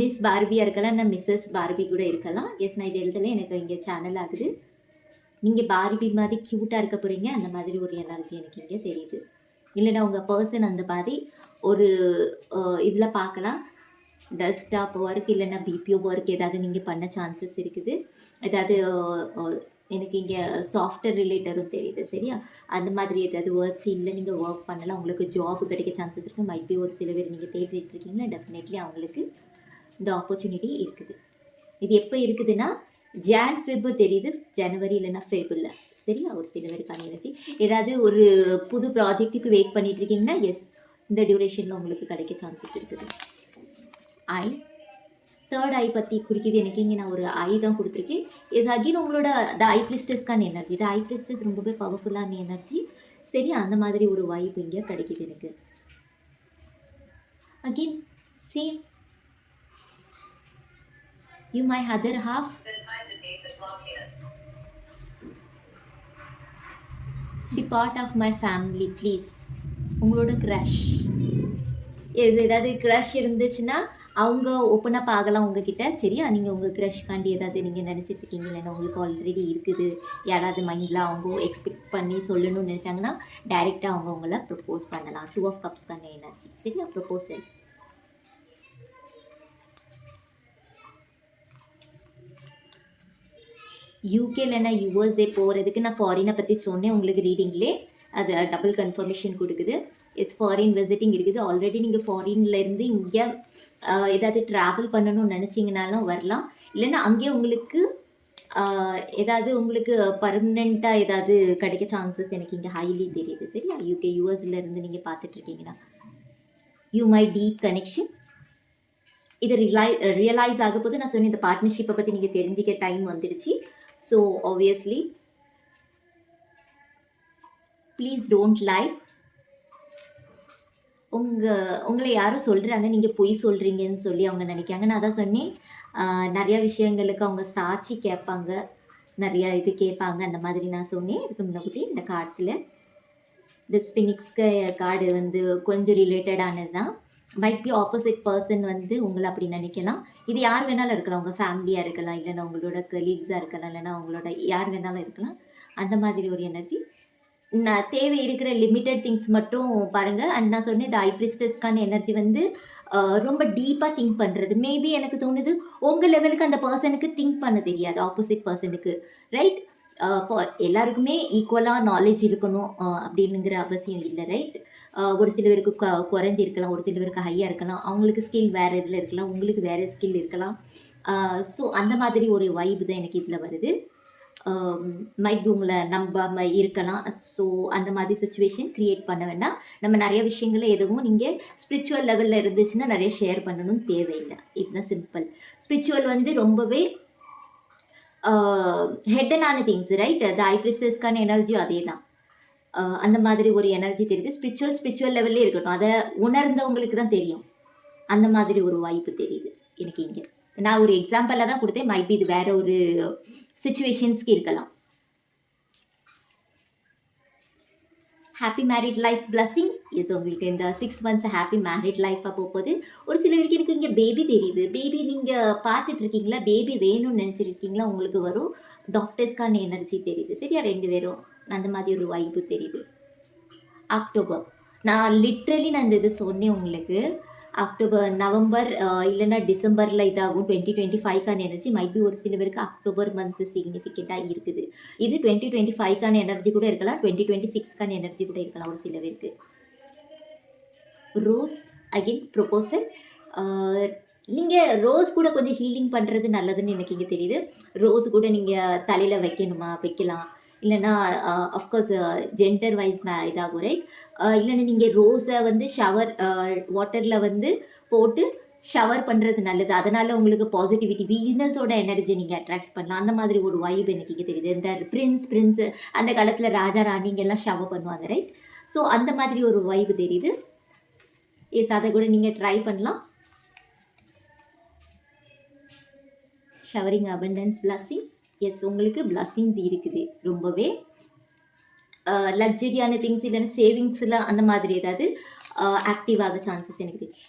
Miss பார்பியாக இருக்கலாம், நான் மிஸ்ஸஸ் பார்பி கூட இருக்கலாம். எஸ் நான் இது எழுதல, எனக்கு இங்கே சேனல் ஆகுது. நீங்கள் பார்பி மாதிரி க்யூட்டாக இருக்க போகிறீங்க. அந்த மாதிரி ஒரு எனர்ஜி எனக்கு இங்கே தெரியுது. இல்லைன்னா உங்கள் பர்சன் அந்த மாதிரி ஒரு இதில் பார்க்கலாம். டெஸ்க்டாப் ஒர்க் இல்லைன்னா பிபிஓ ஒர்க் ஏதாவது நீங்கள் பண்ண சான்சஸ் இருக்குது. ஏதாவது எனக்கு இங்கே சாஃப்ட்வேர் ரிலேட்டடும் தெரியுது சரியா. அந்த மாதிரி ஏதாவது ஒர்க் ஃபீல்டில் நீங்கள் ஒர்க் பண்ணலாம். உங்களுக்கு ஜாப் கிடைக்க சான்சஸ் இருக்குது. மைட் பி ஒரு சில பேர் நீங்கள் தேடிட்டு இருக்கீங்கன்னா டெஃபினெட்லி அவங்களுக்கு இந்த ஆப்பர்ச்சுனிட்டி இருக்குது. இது எப்போ இருக்குதுன்னா ஜான் ஃபெப் தெரியுது, ஜனவரி இல்லைன்னா ஃபெப் இல்லை சரியா. ஒரு சில பேருக்கான எனர்ஜி. ஏதாவது ஒரு புது ப்ராஜெக்ட்டுக்கு வெயிட் பண்ணிட்டு இருக்கீங்கன்னா எஸ் இந்த டியூரேஷனில் உங்களுக்கு கிடைக்க சான்சஸ் இருக்குது. ஐ தேர்ட் ஐ பற்றி குறிக்கிது எனக்கு இங்கே. நான் ஒரு ஐ தான் கொடுத்துருக்கேன். எஸ் அகெயின் உங்களோட த ஐ பிரிஸ்டர்ஸ்க்கான எனர்ஜி. த ஐ பிரிஸ்டர்ஸ் ரொம்பவே பவர்ஃபுல்லான எனர்ஜி சரி. அந்த மாதிரி ஒரு வைப் இங்கே கிடைக்கிது எனக்கு. Again same you my other half. Be part of my family please. உங்களோட க்ரஷ் ஏதாவது க்ரஷ் இருந்துச்சுன்னா அவங்க ஓப்பனப் ஆகலாம் உங்ககிட்ட சரியா. நீங்கள் உங்கள் க்ரஷ்காண்டி ஏதாவது நீங்கள் நினச்சிட்டு இருக்கீங்க, இல்லைன்னா உங்களுக்கு ஆல்ரெடி இருக்குது யாராவது மைண்டில் அவங்க எக்ஸ்பெக்ட் பண்ணி சொல்லணும்னு நினச்சாங்கன்னா டைரெக்டாக அவங்க உங்களை ப்ரப்போஸ் பண்ணலாம். 2 ஆஃப் கப்ஸ் தானே எனர்ஜி சரியா. ப்ரப்போசல் யூகே இல்லைன்னா யூஎஸ்ஏ போகிறதுக்கு நான் ஃபாரினை பற்றி சொன்னேன் உங்களுக்கு ரீடிங்லே. அது டபுள் கன்ஃபர்மேஷன் கொடுக்குது. எஸ் ஃபாரின் விசிட்டிங் இருக்குது. ஆல்ரெடி நீங்கள் ஃபாரின்லேருந்து இங்கே ஏதாவது ட்ராவல் பண்ணணும்னு நினச்சிங்கனாலும் வரலாம். இல்லைன்னா அங்கேயே உங்களுக்கு ஏதாவது உங்களுக்கு பர்மனெண்ட்டாக ஏதாவது கிடைக்க சான்சஸ் எனக்கு இங்கே ஹைலி தெரியுது சரியா. யூகே யூஎஸ்லேருந்து நீங்கள் பார்த்துட்ருக்கீங்கன்னா யூ மை டீப் கனெக்ஷன் இது ரியலைஸ் ஆக போது. நான் சொன்ன இந்த பார்ட்னர்ஷிப்பை பற்றி நீங்கள் தெரிஞ்சிக்க டைம் வந்துடுச்சு. So obviously please don't lie. உங்களை யாரும் சொல்கிறாங்க நீங்கள் பொய் சொல்கிறீங்கன்னு சொல்லி அவங்க நினைக்காங்க. நான் அதான் சொன்னேன், நிறையா விஷயங்களுக்கு அவங்க சாட்சி கேட்பாங்க, நிறையா இது கேட்பாங்க. அந்த மாதிரி நான் சொன்னேன் இதுக்கு முன்னாடி. இந்த கார்ட்ஸில் இந்த ஸ்பினிக்ஸ்க்கு கார்டு வந்து கொஞ்சம் ரிலேட்டடானது தான். மைட் பி ஆப்போசிட் பர்சன் வந்து உங்களை அப்படி நினைக்கலாம். இது யார் வேணாலும் இருக்கலாம். உங்கள் ஃபேமிலியாக இருக்கலாம், இல்லைன்னா உங்களோட கலீக்ஸாக இருக்கலாம், இல்லைன்னா உங்களோட யார் வேணாலும் இருக்கலாம். அந்த மாதிரி ஒரு எனர்ஜி. நான் தேவை இருக்கிற லிமிட்டட் திங்ஸ் மட்டும் பாருங்கள். அண்ட் நான் சொன்னேன் இந்த ஐ பிரிஸ்டர்ஸ்க்கான எனர்ஜி வந்து ரொம்ப டீப்பாக திங்க் பண்ணுறது. மேபி எனக்கு தோணுது உங்கள் லெவலுக்கு அந்த பர்சனுக்கு திங்க் பண்ண தெரியாது, ஆப்போசிட் பர்சனுக்கு ரைட். எல்லாருக்குமே ஈக்குவலாக நாலேஜ் இருக்கணும் அப்படின்னுங்கிற அவசியம் இல்லை ரைட். ஒரு சில பேருக்கு குறைஞ்சி இருக்கலாம், ஒரு சில பேருக்கு ஹையாக இருக்கலாம். அவங்களுக்கு ஸ்கில் வேறு இதில் இருக்கலாம், உங்களுக்கு வேறு ஸ்கில் இருக்கலாம். ஸோ அந்த மாதிரி ஒரு வைப் தான் எனக்கு இதில் வருது. மைட் பி உங்கள நம்பாம இருக்கலாம். ஸோ அந்த மாதிரி சிச்சுவேஷன் கிரியேட் பண்ண வேண்டாம். நம்ம நெறைய விஷயங்கள எதுவும் நீங்க ஸ்பிரிச்சுவல் லெவல்ல இருந்துச்சுன்னா நெறைய ஷேர் பண்ணணும்னு தேவையில்ல. இதுதான் சிம்பிள். ஸ்பிரிச்சுவல் வந்து ரொம்பவே ஹிடனான திங்ஸ் ரைட்? த ஹை பிரிஸ்டஸ்க்கான எனர்ஜியும் அதேதான். அந்த மாதிரி ஒரு எனர்ஜி தெரியுது. ஸ்பிரிச்சுவல் லெவல்லே இருக்கட்டும். அத உணர்ந்தவங்களுக்கு தான் தெரியும். அந்த மாதிரி ஒரு வாய்ப்பு தெரியுது எனக்கு இங்க. நான் ஒரு எக்ஸாம்பிளா தான் குடுத்தேன். மைட் பி இது வேற ஒரு சிச்சுவேஷன்ஸ்க்கு இருக்கலாம். Happy married life blessing. Yes உங்களுக்கு இந்த 6 மந்த்ஸ் ஹாப்பி மேரிட் லைஃபா போகுது. ஒரு சிலருக்கு எனக்கு இங்க பேபி தெரியுது. பேபி நீங்க பார்த்துட்டு இருக்கீங்களா? பேபி வேணும்னு நினைச்சிருக்கீங்களா? உங்களுக்கு வரும். டாக்டர்ஸ்க்கான எனர்ஜி தெரியுது. சரியா? 2 பேரும் அந்த மாதிரி ஒரு வாய்ப்பு தெரியுது. அக்டோபர். நான் லிட்ரலி நான் இந்த இது சொன்னேன் உங்களுக்கு. அக்டோபர், நவம்பர் இல்லன்னா டிசம்பர்ல இதாகும். 2025க்கான எனர்ஜி மைட் பி ஒரு சில பேருக்கு அக்டோபர் மந்த் சிக்னிஃபிகன்ட்டா இருக்குது. இது 2025க்கான எனர்ஜி கூட இருக்கலாம். 2026க்கான எனர்ஜி கூட இருக்கலாம் ஒரு சில பேருக்கு. Rose again proposal. அ நீங்க ரோஸ் கூட கொஞ்சம் ஹீலிங் பண்றது நல்லதுன்னு எனக்கு இங்க தெரியுது. ரோஸ் கூட நீங்க தலையில வைக்கணுமா? வைக்கலாம். இல்லன்னா அஃப்கோர்ஸ் ஜெண்டர் வைஸ் இதாகும் ரைட்? இல்லன்னா நீங்க ரோஸ வந்து ஷவர் வாட்டர்ல வந்து போட்டு ஷவர் பண்றது நல்லது. அதனால உங்களுக்கு பாசிட்டிவிட்டி, வீனஸோட எனர்ஜி நீங்க அட்ராக்ட் பண்ணலாம். அந்த மாதிரி ஒரு வைப் எனக்கு இங்க தெரியுது. இந்த பிரின்ஸ் அந்த காலத்துல ராஜா, ராணிங்கலாம் ஷவர் பண்ணுவாங்க ரைட்? ஸோ அந்த மாதிரி ஒரு வைப் தெரியுது. எஸ் அத கூட நீங்க ட்ரை பண்ணலாம். Showering abundance blessings. எஸ் உங்களுக்கு பிளஸிங்ஸ் இருக்குது ரொம்பவே. லக்ஸரியான திங்ஸ் இல்லைன்னா சேவிங்ஸில் அந்த மாதிரி ஏதாவது ஆக்டிவ் ஆக சான்சஸ் எனக்கு தெரியும்.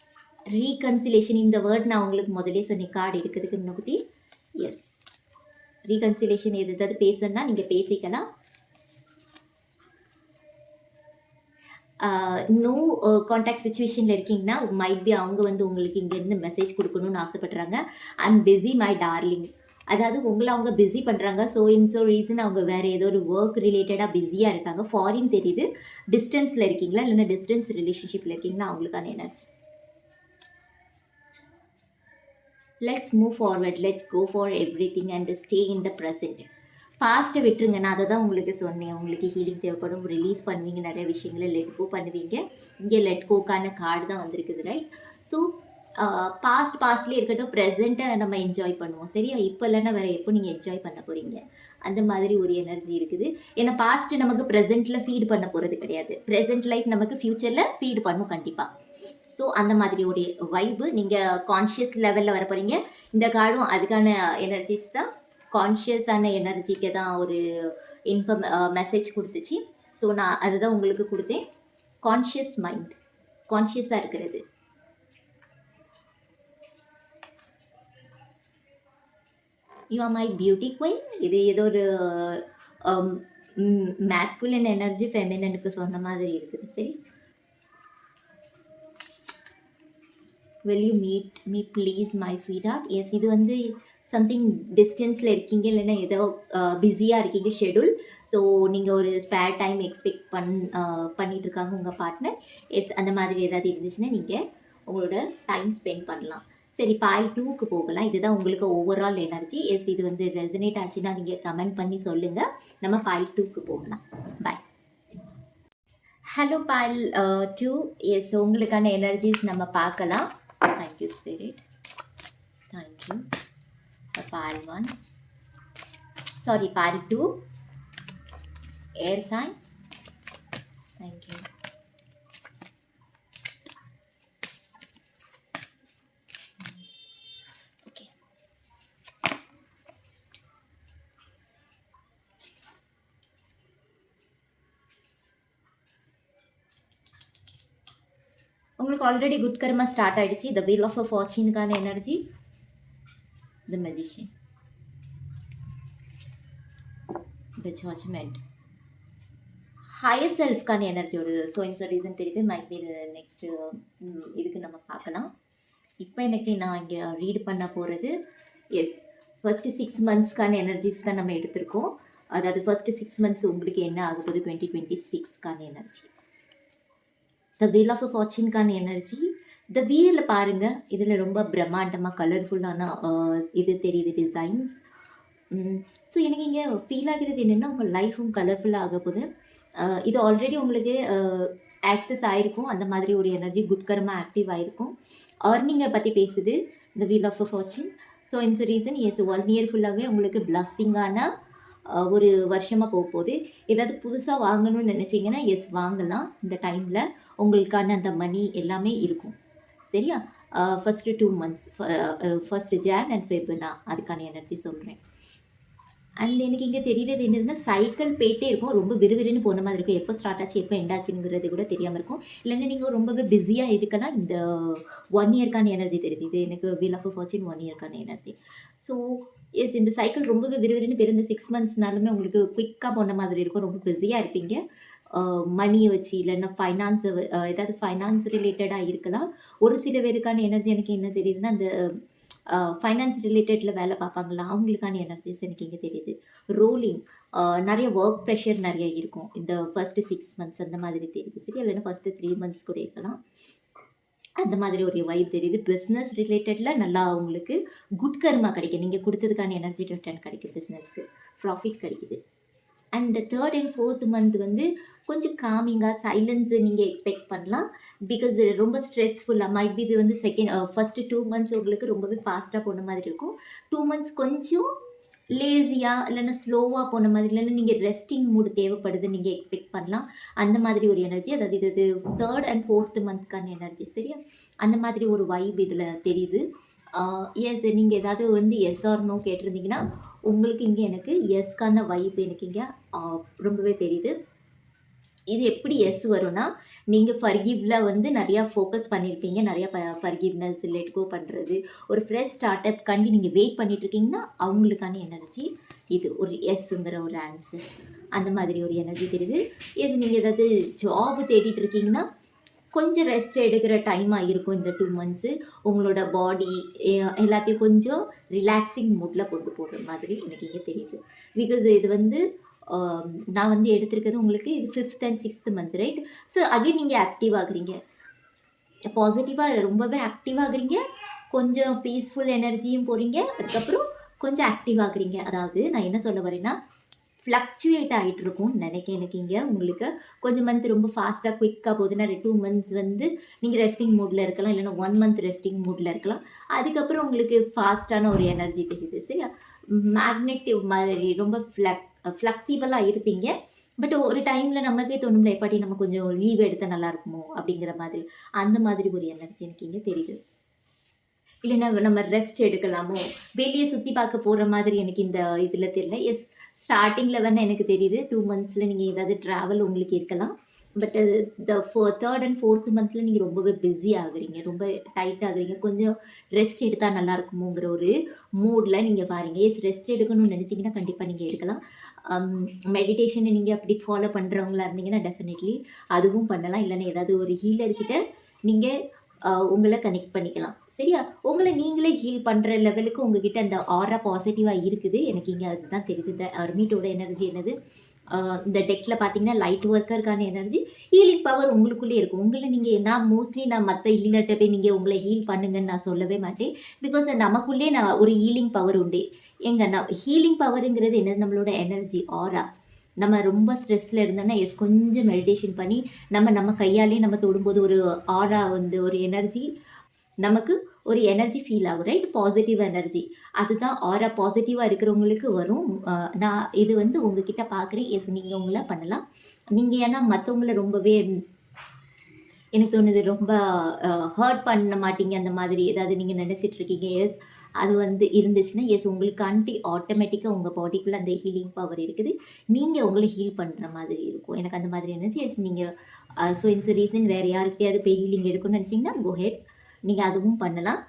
ரீகன்சிலேஷன் இந்த வேர்ட் நான் உங்களுக்கு முதலே சொன்னேன் கார்டு எடுக்கிறதுக்கு முன்னாடி. எஸ் ரீகன்சிலேஷன் ஏதாவது பேசணும்னா நீங்கள் பேசிக்கலாம். நோ கான்டாக்ட் சுச்சுவேஷனில் இருக்கீங்கன்னா மைட் பி அவங்க வந்து உங்களுக்கு இங்கேருந்து மெசேஜ் கொடுக்கணும்னு ஆசைப்படுறாங்க. I'm busy my darling. அதாவது உங்களை அவங்க பிஸி பண்ணுறாங்க. ஸோ ரீசன் அவங்க வேறு ஏதோ ஒரு ஒர்க் ரிலேட்டடாக பிஸியாக இருக்காங்க. ஃபாரின் தெரியுது. டிஸ்டன்ஸில் இருக்கீங்களா இல்லைன்னா டிஸ்டன்ஸ் ரிலேஷன்ஷிப்பில் இருக்கீங்களா அவங்களுக்கான energy. Let's move forward. Let's go for everything and stay in the present. பாஸ்ட்டை விட்டுருங்க. நான் அதை தான் உங்களுக்கு சொன்னேன். உங்களுக்கு ஹீலிங் தேவைப்படும். ரிலீஸ் பண்ணுவீங்க. நிறைய விஷயங்களை லெட் கோ பண்ணுவீங்க. இங்கே லெட் கோக்கான கார்டு தான் வந்திருக்குது ரைட்? ஸோ பாஸ்ட்லேயே இருக்கட்டும். ப்ரெசென்ட்டை நம்ம என்ஜாய் பண்ணுவோம் சரியா? இப்போ இல்லைன்னா வேறு எப்போ நீங்கள் என்ஜாய் பண்ண போகிறீங்க? அந்த மாதிரி ஒரு எனர்ஜி இருக்குது. ஏன்னா பாஸ்ட் நமக்கு ப்ரெசென்ட்டில் ஃபீட் பண்ண போகிறது கிடையாது. ப்ரெசென்ட் லைஃப் நமக்கு ஃப்யூச்சரில் ஃபீட் பண்ணும் கண்டிப்பாக. ஸோ அந்த மாதிரி ஒரு வைப்பு நீங்கள் கான்ஷியஸ் லெவலில் வர போகிறீங்க. இந்த கார்டும் அதுக்கான எனர்ஜிஸ் தான். கான்ஷியஸான எனர்ஜிக்கு தான் ஒரு மெசேஜ் கொடுத்துச்சு. ஸோ நான் அதுதான் உங்களுக்கு கொடுத்தேன். கான்ஷியஸ் மைண்ட், கான்ஷியஸாக இருக்கிறது. You are my beauty queen. இது ஏதோ ஒரு மேஸ்குலின் எனர்ஜி ஃபெமினனுக்கு சொன்ன மாதிரி இருக்குது சரி. will you meet me please my sweetheart. Yes இது வந்து சம்திங் டிஸ்டன்ஸில் இருக்கீங்க இல்லைன்னா ஏதோ பிஸியாக இருக்கீங்க ஷெடியூல். ஸோ நீங்கள் ஒரு ஸ்பேர் டைம் எக்ஸ்பெக்ட் பண்ணிட்டு இருக்காங்க உங்கள் பார்ட்னர். எஸ் அந்த மாதிரி ஏதாவது இருந்துச்சுன்னா நீங்கள் உங்களோட டைம் ஸ்பெண்ட் பண்ணலாம். சரி பாயில் 2க்கு போகலாம். இதுதான் உங்களுக்கு ஓவரால் எனர்ஜி. எஸ் இது வந்து ரெசனேட் ஆச்சுன்னா நீங்கள் கமெண்ட் பண்ணி சொல்லுங்கள். நம்ம பாயில் 2க்கு போகலாம். பாய். Hello pile 2. எஸ் உங்களுக்கான எனர்ஜிஸ் நம்ம பார்க்கலாம். Thank you spirit. Thank you. Pile 1. Sorry, pile 2. Air sign. Thank you. Okay. உங்களுக்கு ஆல்ரெடி குட் கர்மா ஸ்டார்ட் ஆயிடுச்சு. த வீல் ஆஃப் அ ஃபார்ச்சூனுக்கான energy. The magician. The judgement. Higher செல்ஃப்கான energy ஒரு reason தெரியுது. Might be next இதுக்கு நம்ம பார்க்கலாம். இப்போ எனக்கு நான் இங்கே ரீட் பண்ண போகிறது எஸ் ஃபர்ஸ்ட் 6 மந்த்ஸ்க்கான எனர்ஜிஸ் தான் நம்ம எடுத்திருக்கோம். அதாவது ஃபர்ஸ்ட் 6 மந்த்ஸ் உங்களுக்கு என்ன ஆக போகுது 2026க்கான energy. The wheel of a ஃபார்ச்சூனுக்கான எனர்ஜி. த வீலில் பாருங்கள். இதில் ரொம்ப பிரம்மாண்டமாக கலர்ஃபுல்லான இது தெரியுது டிசைன்ஸ். ம். ஸோ எனக்கு இங்க ஃபீல் ஆகுறது என்னன்னா, உங்க லைஃபும் கலர்ஃபுல்லா ஆகப்போது. இது ஆல்ரெடி உங்களுக்கு ஆக்சஸ் ஆயிருக்கும். அந்த மாதிரி ஒரு எனர்ஜி குட் கர்மா ஆக்டிவ் ஆயிருக்கும். ஏர்னிங்க பத்தி பேசுது. இந்த wheel of fortune. So it's a reason yes 1 year ஃபுல்லாவே உங்களுக்கு பிளஸ்ஸிங்கான ஒரு வருஷமா போப்போது. ஏதாவது புதுசா வாங்கணும்னு நெனச்சீங்கன்னா, எஸ் வாங்கலாம். இந்த டைம்ல உங்களுக்கான அந்த மணி எல்லாமே இருக்கும். சரியா? First 2 months first John and Feb நான் அதுக்கான எனர்ஜி சொல்றேன். அண்ட் எனக்கு இங்க தெரியறது என்னதுன்னா, சைக்கிள் போயிட்டே இருக்கும். ரொம்ப விறுவிறுன்னு போன மாதிரி இருக்கும். எப்போ ஸ்டார்ட் ஆச்சு, எப்போ எண்ட் ஆச்சுங்கிறது கூட தெரியாம இருக்கும். இல்லன்னா நீங்க ரொம்பவே பிஸியா இருக்கலாம். இந்த 1 இயர்க்கான எனர்ஜி தெரியுது. இது எனக்கு வீல் ஆஃப் ஃபார்ச்சூன் 1 இயர்க்கான எனர்ஜி. ஸோ எஸ் இந்த சைக்கிள் ரொம்பவே விறுவிறுன்னு போயிரும். இந்த 6 மந்த்ஸ்னாலுமே உங்களுக்கு குயிக்கா போன மாதிரி இருக்கும். ரொம்ப பிஸியா இருப்பீங்க. மணிய வச்சு இல்லன்னா ஏதாவது ஃபைனான்ஸ் ரிலேட்டடா இருக்கலாம். ஒரு சில பேருக்கான எனர்ஜி எனக்கு என்ன தெரியுதுன்னா, அந்த ஃபைனான்ஸ் ரிலேட்டட்ல வேலை பார்ப்பாங்கல்ல, அவங்களுக்கான எனர்ஜிஸ் எனக்கு இங்க தெரியுது. ரோலிங் நெறைய வொர்க் ப்ரெஷர் நெறைய இருக்கும். இந்த ஃபர்ஸ்ட் 6 மந்த்ஸ் அந்த மாதிரி தெரியுது. சரியா? இல்லன்னா ஃபர்ஸ்ட் 3 மந்த்ஸ் கூட இருக்கலாம். அந்த மாதிரி ஒரு வைப் தெரியுது. பிசினஸ் ரிலேட்டட்ல நல்லா உங்களுக்கு குட் கர்மா கிடைக்கும். நீங்க குடுத்ததுக்கான எனர்ஜி ரிட்டர்ன் கிடைக்கும் பிசினஸ்க்கு. ப்ராஃபிட் கிடைக்குது. அண்ட் 3 அண்ட் 4த் மந்த் வந்து கொஞ்சம் காமிங்கா சைலன்ஸ் நீங்க எக்ஸ்பெக்ட் பண்ணலாம். பிகாஸ் ரொம்ப ஸ்ட்ரெஸ்ஃபுல்லா மைட் பி இது வந்து ஃபர்ஸ்ட் 2 மந்த்ஸ் உங்களுக்கு ரொம்பவே ஃபாஸ்ட்டா போன மாதிரி இருக்கும். 2 மந்த்ஸ் கொஞ்சம் லேசியா இல்லன்னா ஸ்லோவா போன மாதிரி, இல்லன்னா நீங்க ரெஸ்டிங் மூட் தேவைப்படுதுன்னு நீங்க எக்ஸ்பெக்ட் பண்ணலாம். அந்த மாதிரி ஒரு எனர்ஜி. அதாவது இது 3 அண்ட் 4த் மந்த்க்கான எனர்ஜி. சரியா? அந்த மாதிரி ஒரு வைப் இதுல தெரியுது. எஸ் நீங்க ஏதாவது வந்து எஸ் ஆர் நோ கேட்டிருந்தீங்கன்னா, உங்களுக்கு இங்க எனக்கு எஸ்க்கான வைப் எனக்கு இங்க அ ரொம்பவே தெரியுது. இது எப்படி எஸ் வரும்னா, நீங்க ஃபர்கிவ்ல வந்து நெறையா ஃபோக்கஸ் பண்ணியிருப்பீங்க. நெறைய ஃபர்கிவ்னஸ், லெட் கோ பண்றது. ஒரு ஃப்ரெஷ் ஸ்டார்ட்டப்காண்டி நீங்க வெயிட் பண்ணிட்டு இருக்கீங்கன்னா, அவங்களுக்கான எனர்ஜி இது. ஒரு எஸ்ங்கிற ஒரு ஆன்சர். அந்த மாதிரி ஒரு எனர்ஜி தெரியுது. இது நீங்க ஏதாவது ஜாப் தேடிட்டு இருக்கீங்கன்னா, கொஞ்சம் ரெஸ்ட் எடுக்கிற டைமா இருக்கும் இந்த 2 மந்த்ஸு. உங்களோட பாடி எல்லாத்தையும் கொஞ்சம் ரிலாக்ஸிங் மூட்ல கொண்டு போற மாதிரி எனக்கு இங்க தெரியுது. பிகாஸ் இது வந்து அ நான் வந்து எடுத்திருக்கிறது உங்களுக்கு இது 5த் அண்ட் 6த் மந்த் ரைட்? ஸோ அகைன் நீங்க ஆக்டிவ் ஆகுறீங்க. பாசிட்டிவா ரொம்பவே ஆக்டிவ் ஆகுறீங்க. கொஞ்சம் பீஸ்ஃபுல் எனர்ஜியும் போறீங்க. அதுக்கப்புறம் கொஞ்சம் ஆக்டிவ் ஆகுறீங்க. அதாவது நான் என்ன சொல்ல வரேன்னா, ஃப்ளக்சுவேட் ஆயிட்டு இருக்கும்னு நெனைக்கிறேன் எனக்கு இங்க. உங்களுக்கு கொஞ்சம் மந்த் ரொம்ப ஃபாஸ்ட்டா, குயிக்கா போகுதுன்னா 2 மந்த்ஸ் வந்து நீங்க ரெஸ்டிங் மூட்ல இருக்கலாம். இல்லன்னா 1 மந்த் ரெஸ்டிங் மூட்ல இருக்கலாம். அதுக்கப்புறம் உங்களுக்கு ஃபாஸ்ட்டான ஒரு எனர்ஜி தெரியுது. சரியா? மேக்னெட்டிவ் மாதிரி ரொம்ப ஃப்ளெக்சிபிளா இருப்பீங்க. பட் ஒரு டைம்ல நமக்கே தோணும்ல, எப்பாடி நம்ம கொஞ்சம் லீவ் எடுத்தா நல்லா இருக்குமோ! அப்படிங்கிற மாதிரி. அந்த மாதிரி ஒரு எனர்ஜி எனக்கு இங்க தெரியுது. இல்லன்னா நம்ம ரெஸ்ட் எடுக்கலாமோ! வெளிய சுத்தி பார்க்க போற மாதிரி எனக்கு இந்த இதுல தெரியல. எஸ் ஸ்டார்ட்டிங்ல வேணா எனக்கு தெரியுது. 2 மந்த்ஸ்ல நீங்க ஏதாவது ட்ராவல் உங்களுக்கு இருக்கலாம். பட் 3 அண்ட் 4த் மந்த்ல நீங்க ரொம்பவே பிஸி ஆகுறீங்க. ரொம்ப டைட் ஆகுறீங்க. கொஞ்சம் ரெஸ்ட் எடுத்தா நல்லா இருக்குமோங்கிற ஒரு மூட்ல நீங்க வாரீங்க. எஸ் ரெஸ்ட் எடுக்கணும்னு நெனச்சீங்கன்னா, கண்டிப்பா நீங்க எடுக்கலாம். அம் மெடிடேஷன நீங்க அப்படி ஃபாலோ பண்றவங்களா இருந்தீங்கன்னா, டெஃபினெட்லி அதுவும் பண்ணலாம். இல்லன்னா ஏதாவது ஒரு ஹீலர் கிட்ட நீங்க உங்கள கனெக்ட் பண்ணிக்கலாம். சரியா? உங்கள நீங்களே ஹீல் பண்ற லெவலுக்கு உங்ககிட்ட அந்த ஆரா பாசிட்டிவா இருக்குது. எனக்கு இங்க அதுதான் தெரியுது. இந்த ஹெர்மிட்டோட எனர்ஜி என்னது? அ இந்த டெக்ல பார்த்தீங்கன்னா, லைட் ஒர்க்கருக்கான எனர்ஜி, ஹீலிங் பவர் உங்களுக்குள்ளயே இருக்கும். நான் மத்த ஹீலர்ட்ட போய் நீங்க உங்கள ஹீல் பண்ணுங்கன்னு நான் சொல்லவே மாட்டேன். பிகாஸ் நமக்குள்ளயே ஒரு ஹீலிங் பவர் உண்டு. ஹீலிங் பவர்ங்கிறது என்னது? நம்மளோட எனர்ஜி, ஆரா. நம்ம ரொம்ப ஸ்ட்ரெஸ்ல இருந்தோம்னா, கொஞ்சம் மெடிடேஷன் பண்ணி, நம்ம கையாலேயே நம்ம தொடும்போது ஒரு ஆரா வந்து ஒரு எனர்ஜி நமக்கு ஒரு எனர்ஜி ஃபீல் ஆகும் ரைட்? Positive energy. அதுதான் ஆரா பாசிட்டிவா இருக்கிறவங்களுக்கு வரும். நான் இது வந்து உங்ககிட்ட பார்க்குறேன். நீங்க உங்கள பண்ணலாம். நீங்க ஏன்னா மத்தவங்கள ரொம்பவே எனக்கு தோணுது ரொம்ப ஹர்ட் பண்ண மாட்டீங்க அந்த மாதிரி ஏதாவது நீங்க நெனச்சிட்டு இருக்கீங்க. அது வந்து இருந்துச்சுன்னா, உங்களுக்காண்டி ஆட்டோமேட்டிக்கா உங்க பாடிக்குள்ள அந்த ஹீலிங் பவர் இருக்குது. நீங்க உங்கள ஹீல் பண்ற மாதிரி இருக்கும். எனக்கு அந்த மாதிரி எனர்ஜி நீங்க ஸோ இட்ஸ் a ரீசன் வேற யார்கிட்டயாவது போய் ஹீலிங் எடுக்கணும்னு நெனச்சீங்கன்னா, கோ ஹெட். நீங்க அதுவும் பண்ணலாம்.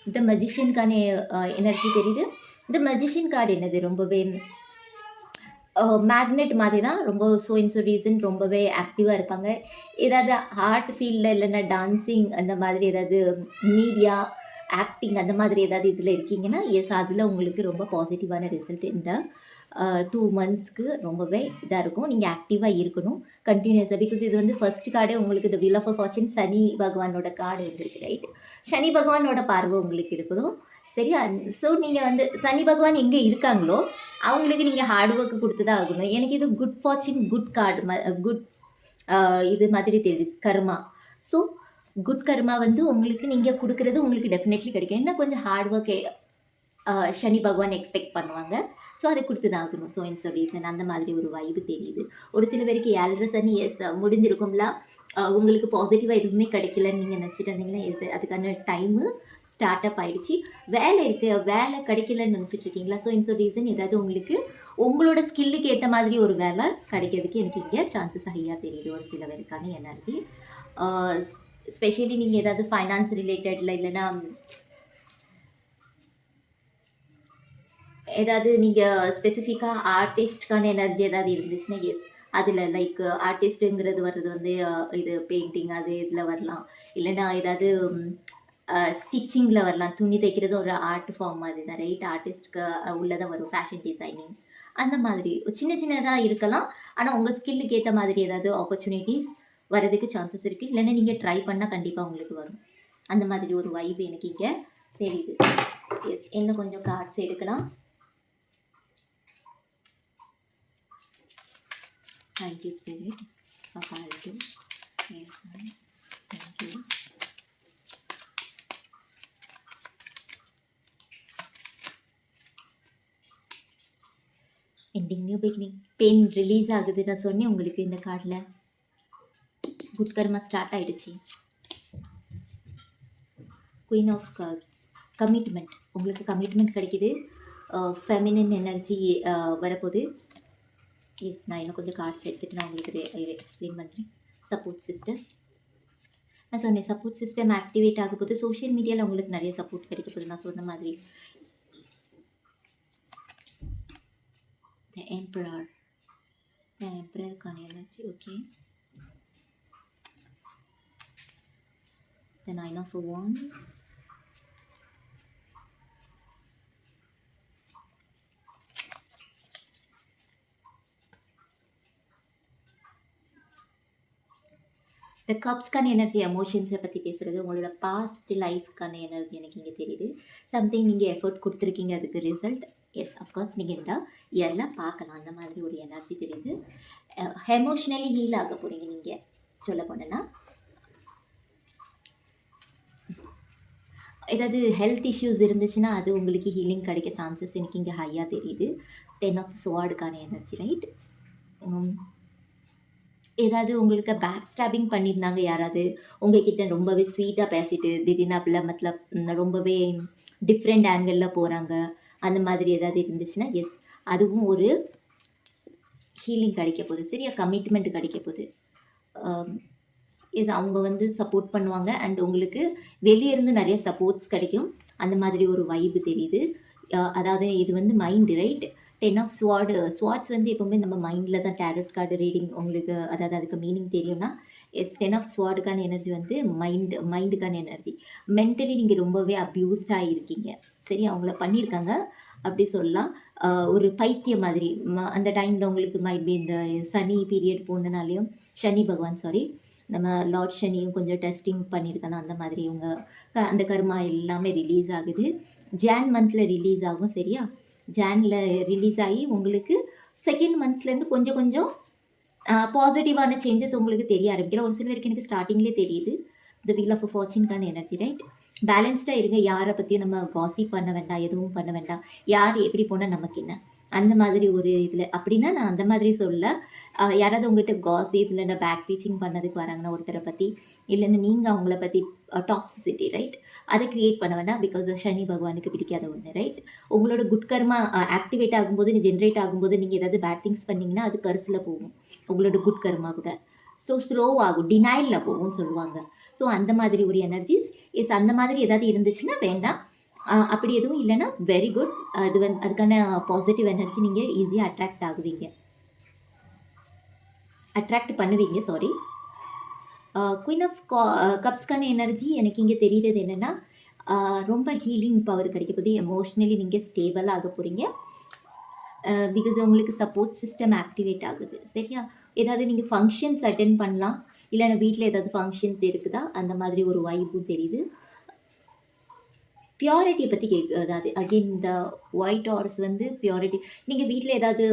இந்த மஜிஷியனுக்கான எனர்ஜி தெரியுது. இந்த மஜிஷியன் கார்டு என்னது? ரொம்பவே மேக்னெட் மாதிரி தான். ரொம்ப ரீசன் ரொம்பவே ஆக்டிவா இருப்பாங்க. ஏதாவது ஆர்ட் ஃபீல்ட்ல இல்லன்னா டான்சிங் அந்த மாதிரி ஏதாவது மீடியா, ஆக்டிங் அந்த மாதிரி ஏதாவது இதுல இருக்கீங்கன்னா, அதுல உங்களுக்கு ரொம்ப பாசிட்டிவான ரிசல்ட் இந்த 2 மந்த்ஸ்க்கு ரொம்பவே இதா இருக்கும். நீங்க ஆக்டிவா இருக்கணும். கன்டினியூஸா பிகாஸ் இது வந்து ஃபர்ஸ்ட் கார்டே உங்களுக்கு இந்த வீல் ஆஃப் ஃபார்ச்சூன் சனி பகவானோட கார்டு வந்திருக்கு ரைட். சனி பகவானோட பார்வை உங்களுக்கு இருக்கணும். சரியா? ஸோ நீங்க வந்து சனி பகவான் எங்க இருக்காங்களோ, அவங்களுக்கு நீங்க ஹார்ட் ஒர்க் குடுத்து தான் ஆகணும். எனக்கு இது good fortune, good card good இது மாதிரி தெரியுது கர்மா. ஸோ குட் கர்மா வந்து உங்களுக்கு நீங்க குடுக்குறது உங்களுக்கு டெஃபினெட்லி கிடைக்கும். என்ன கொஞ்சம் ஹார்ட் ஒர்க் சனி பகவான் எக்ஸ்பெக்ட் பண்ணுவாங்க. ஸோ அதை குடுத்து தான் ஆகணும். ஸோ இட்ஸ் அ ரீசன் அந்த மாதிரி ஒரு வைப் தெரியுது. ஒரு சில பேருக்கு 7:30 சனி முடிஞ்சிருக்கும்ல. உங்களுக்கு பாசிட்டிவா எதுவுமே கிடைக்கலன்னு நீங்க நினைச்சிட்டு இருந்தீங்கன்னா, அதுக்கான டைமு ஸ்டார்ட் அப் ஆயிடுச்சு. வேலை இருக்கு, வேலை கிடைக்கலன்னு நினைச்சிட்டு இருக்கீங்களா? ஸோ இட்ஸ் அ ரீசன் ஏதாவது உங்களுக்கு உங்களோட ஸ்கில்லுக்கு ஏத்த மாதிரி ஒரு வேலை கிடைக்கிறதுக்கு எனக்கு இங்க சான்சஸ் ஹையா தெரியுது. ஒரு சில பேருக்கான எனர்ஜி. ஆ ஸ்பெஷலி நீங்க ஏதாவது ஃபைனான்ஸ் ரிலேட்டட்ல இல்லன்னா ஏதாவது நீங்க ஸ்பெசிஃபிக்கா ஆர்டிஸ்ட்க்கான எனர்ஜி ஏதாவது இருந்துச்சுன்னா, எஸ். அதுல லைக் ஆர்டிஸ்ட்ங்கிறது வர்றது வந்து இது பெயிண்டிங் அது இதுல வரலாம். இல்லன்னா ஏதாவது ஸ்டிச்சிங்ல வரலாம். துணி தைக்கிறது ஒரு ஆர்ட் ஃபார்ம் மாதிரி தான் ரைட். ஆர்டிஸ்ட்க்கு உள்ளதான் வரும். ஃபேஷன் டிசைனிங் அந்த மாதிரி சின்ன சின்னதா இருக்கலாம். ஆனா உங்க ஸ்கில்லுக்கு ஏத்த மாதிரி ஏதாவது ஆப்பர்ச்சுனிட்டீஸ் வரதுக்கு சான்சஸ் இருக்கு. இல்லன்னா நீங்க ட்ரை பண்ணா கண்டிப்பா உங்களுக்கு வரும். அந்த மாதிரி ஒரு வைப் எனக்கு இங்க தெரியுது. எஸ். இன்னும் கொஞ்சம் கார்ட்ஸ் எடுக்கலாம். Thank you, Spirit, for guiding. Yes, ma'am. Thank you. Ending new beginning. Pain release ஆகுது நான் சொன்னேன் உங்களுக்கு இந்த கார்டில். குட் கர்மா ஸ்டார்ட் ஆயிடுச்சு. Queen of cups. கமிட்மெண்ட். உங்களுக்கு கமிட்மெண்ட் கிடைக்குது. ஃபெமினின் எனர்ஜி வரப்போகுது. எஸ். நான் இன்னும் கொஞ்சம் கார்ட்ஸ் எடுத்துகிட்டு நான் உங்களுக்கு எக்ஸ்பிளைன் பண்ணுறேன். Support system. நான் சொன்னேன் சப்போர்ட் சிஸ்டம் ஆக்டிவேட் ஆக போது. சோஷியல் மீடியாவில் உங்களுக்கு நிறைய சப்போர்ட் கிடைக்க போகுது நான் சொன்ன மாதிரி. The Emperor. The Emperor-க்கான energy. Okay. The Nine of Wands. இந்த கப்ஸ்க்கான எனர்ஜி எமோஷன்ஸை பற்றி பேசுகிறது. உங்களோட பாஸ்ட் லைஃப்க்கான எனர்ஜி எனக்கு இங்கே தெரியுது. சம்திங் நீங்கள் எஃபர்ட் கொடுத்துருக்கீங்க, அதுக்கு ரிசல்ட் எஸ் அஃப்கோர்ஸ் நீங்கள் இந்த இயரில் பார்க்கலாம். அந்த மாதிரி ஒரு எனர்ஜி தெரியுது. எமோஷ்னலி ஹீல் ஆக போகிறீங்க நீங்கள் சொல்ல போனேன்னா. ஏதாவது ஹெல்த் இஷ்யூஸ் இருந்துச்சுன்னா அது உங்களுக்கு ஹீலிங் கிடைக்க சான்சஸ் எனக்கு இங்கே ஹையாக தெரியுது. 10 ஆஃப் ஸ்வார்டுக்கான எனர்ஜி ரைட். ஏதாவது உங்களுக்கு பேக் ஸ்டாபிங் பண்ணியிருந்தாங்க யாராவது உங்ககிட்ட ரொம்பவே ஸ்வீட்டாக பேசிட்டு திடீர்னு அப்படிலாம் மத்தலப் ரொம்பவே டிஃப்ரெண்ட் ஆங்கிளில் போகிறாங்க. அந்த மாதிரி ஏதாவது இருந்துச்சுன்னா எஸ் அதுவும் ஒரு ஹீலிங் கிடைக்க போகுது. சரியா? கமிட்மெண்ட் கிடைக்க போகுது. இது அவங்க வந்து சப்போர்ட் பண்ணுவாங்க அண்ட் உங்களுக்கு வெளியே இருந்து நிறைய சப்போர்ட்ஸ் கிடைக்கும். அந்த மாதிரி ஒரு வைப்பு தெரியுது. அதாவது இது வந்து மைண்டு ரைட். 10 ஆஃப் ஸ்வாட்ஸ் வந்து எப்போவுமே நம்ம மைண்டில் தான் டேரட் கார்டு ரீடிங் உங்களுக்கு அதாவது அதுக்கு மீனிங் தெரியும்னா எஸ் 10 ஆஃப் ஸ்வாடுக்கான எனர்ஜி வந்து மைண்டுக்கான எனர்ஜி. மென்டலி நீங்கள் ரொம்பவே அப்யூஸ்டாக இருக்கீங்க. சரி, அவங்கள பண்ணியிருக்காங்க அப்படி சொல்லலாம். ஒரு பைத்தியம் மாதிரி அந்த டைமில் உங்களுக்கு மைட் பி இந்த சனி பீரியட் போனனாலையும் சனி பகவான் சாரி நம்ம லார்ட் சனியும் கொஞ்சம் டெஸ்டிங் பண்ணியிருக்கலாம். அந்த மாதிரி இவங்க அந்த கர்மா எல்லாமே ரிலீஸ் ஆகுது. ஜான் மந்தில் ரிலீஸ் ஆகும். சரியா? ஜானில் ரிலீஸ் ஆகி உங்களுக்கு செகண்ட் மந்த்ஸ்லேருந்து கொஞ்சம் கொஞ்சம் பாசிட்டிவான சேஞ்சஸ் உங்களுக்கு தெரிய ஆரம்பிக்கிறோம். ஒரு சில பேருக்கு எனக்கு ஸ்டார்டிங்லேயே தெரியுது. இந்த வீல் ஆஃப் ஃபார்ச்சூனுக்கான எனர்ஜி ரைட். பேலன்ஸ்டாக இருங்க. யாரை பற்றியும் நம்ம காசிப் பண்ண வேண்டாம், எதுவும் பண்ண வேண்டாம். யார் எப்படி போனால் நமக்கு என்ன அந்த மாதிரி ஒரு இதில் அப்படின்னா நான் அந்த மாதிரி சொல்ல யாராவது உங்கள்கிட்ட காசிப் இல்லைன்னா பேக் டீச்சிங் பண்ணதுக்கு வராங்கன்னா ஒருத்தரை பற்றி இல்லைன்னா நீங்கள் அவங்கள பற்றி டாக்ஸிசிட்டி ரைட் அதை க்ரியேட் பண்ண வேண்டாம். பிகாஸ் சனி பகவானுக்கு பிடிக்காத ஒன்று ரைட். உங்களோட குட் கர்மா ஆக்டிவேட் ஆகும்போது ஜென்ரேட் ஆகும்போது நீங்கள் ஏதாவது பேட் திங்ஸ் பண்ணிங்கன்னா அது கர்ஸில் போகும் உங்களோட குட் கர்மா கூட. ஸோ ஸ்லோ ஆகும், டினைலில் போகும்னு சொல்லுவாங்க. ஸோ அந்த மாதிரி ஒரு எனர்ஜிஸ் எஸ் அந்த மாதிரி ஏதாவது இருந்துச்சுன்னா வேண்டாம். அப்படி எதுவும் இல்லைன்னா வெரி குட். அது வந்து அதுக்கான பாசிட்டிவ் எனர்ஜி நீங்கள் ஈஸியாக அட்ராக்ட் ஆகுவீங்க, அட்ராக்ட் பண்ணுவீங்க. சாரி. குயின் ஆஃப் கப்ஸ்க்கான எனர்ஜி எனக்கு இங்கே தெரியுறது என்னென்னா ரொம்ப ஹீலிங் பவர் கிடைக்க போகுது. எமோஷ்னலி நீங்கள் ஸ்டேபிளாக ஆக போகிறீங்க. பிகாஸ் உங்களுக்கு சப்போர்ட் சிஸ்டம் ஆக்டிவேட் ஆகுது. சரியா? ஏதாவது நீங்க ஃபங்ஷன்ஸ் அட்டெண்ட் பண்ணலாம். இல்லன்னா வீட்ல ஏதாவது ஃபங்ஷன்ஸ் இருக்குதா? அந்த மாதிரி ஒரு வைபும் தெரியுது. பியூரிட்டிய பத்தி அதாவது அகைன் இந்த ஒயிட் ஹார்ஸ் வந்து பியூரிட்டி. நீங்க வீட்ல ஏதாவது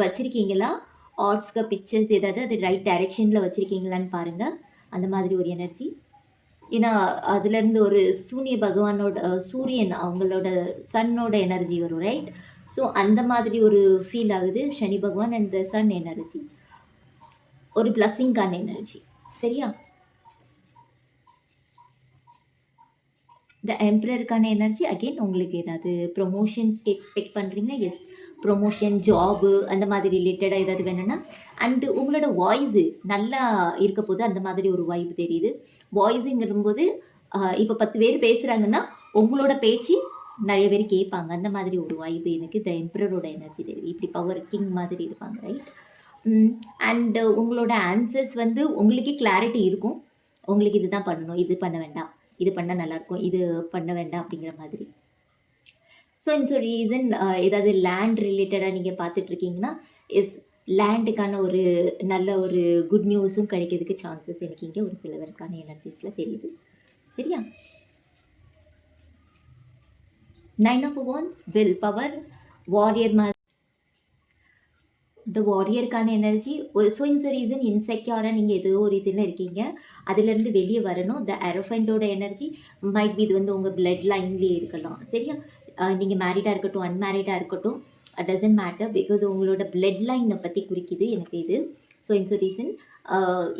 வச்சிருக்கீங்களா? ஹார்ஸ்க்கு பிக்சர்ஸ் ஏதாவது அது ரைட் டைரக்ஷன்ல வச்சிருக்கீங்களான்னு பாருங்க. அந்த மாதிரி ஒரு எனர்ஜி. ஏன்னா, அதுலேருந்து ஒரு சூரிய பகவானோட சூரியன் அவங்களோட சன்னோட எனர்ஜி வரும், ரைட்? ஸோ அந்த மாதிரி ஒரு ஃபீல் ஆகுது. சனி பகவான் அண்ட் த சன் எனர்ஜி. ஒரு பிளஸ்ஸிங்கான எனர்ஜி. சரியா? த எம்பரருக்கான எனர்ஜி அகைன் உங்களுக்கு ஏதாவது ப்ரொமோஷன்ஸ்க்கு எக்ஸ்பெக்ட் பண்ணுறீங்கன்னா, எஸ். ப்ரொமோஷன், ஜாபு அந்த மாதிரி ரிலேட்டடாக ஏதாவது வேணும்னா, அண்டு உங்களோட வாய்ஸு நல்லா இருக்க போது அந்த மாதிரி ஒரு வைப் தெரியுது. வாய்ஸுங்கும்போது இப்போ 10 பேர் பேசுகிறாங்கன்னா, உங்களோட பேச்சு நிறைய பேர் கேட்பாங்க. அந்த மாதிரி ஒரு வைப் எனக்கு த எம்பரரோட எனர்ஜி தெரியுது. இப்படி பவர் கிங் மாதிரி இருப்பாங்க, ரைட்? அண்டு உங்களோட ஆன்சர்ஸ் வந்து உங்களுக்கே கிளாரிட்டி இருக்கும். உங்களுக்கு இதுதான் பண்ணணும், இது பண்ண வேண்டாம், இது பண்ணால் நல்லாயிருக்கும், இது பண்ண வேண்டாம் அப்படிங்கிற மாதிரி. ஸோ இந்த ரீசன் ஏதாவது லேண்ட் ரிலேட்டடாக நீங்கள் பார்த்துட்ருக்கீங்கன்னா, எஸ், லேண்டுக்கான ஒரு நல்ல ஒரு குட் நியூஸும் கிடைக்கிறதுக்கு சான்சஸ் எனக்கு இங்கே ஒரு சிலவருக்கான எனர்ஜிஸில் தெரியுது. சரியா? 9 of wands, will power, warrior the வாரியருக்கான எனர்ஜி. ஒரு ஸோ இந்த ரீசன் இன்செக்யூராக நீங்கள் ஏதோ ஒரு இதில் இருக்கீங்க. அதுலேருந்து வெளியே வரணும். த எரோஃபெண்டோட எனர்ஜி மைட் பி இது வந்து உங்கள் பிளட் லைன்லேயே இருக்கலாம். சரியா? நீங்கள் மேரிடாக இருக்கட்டும், அன்மேரிடாக இருக்கட்டும், டசன்ட் மேட்டர். பிகாஸ் உங்களோட பிளட் லைனை பற்றி குறிக்குது எனக்கு இது. ஸோ இந்த ரீசன்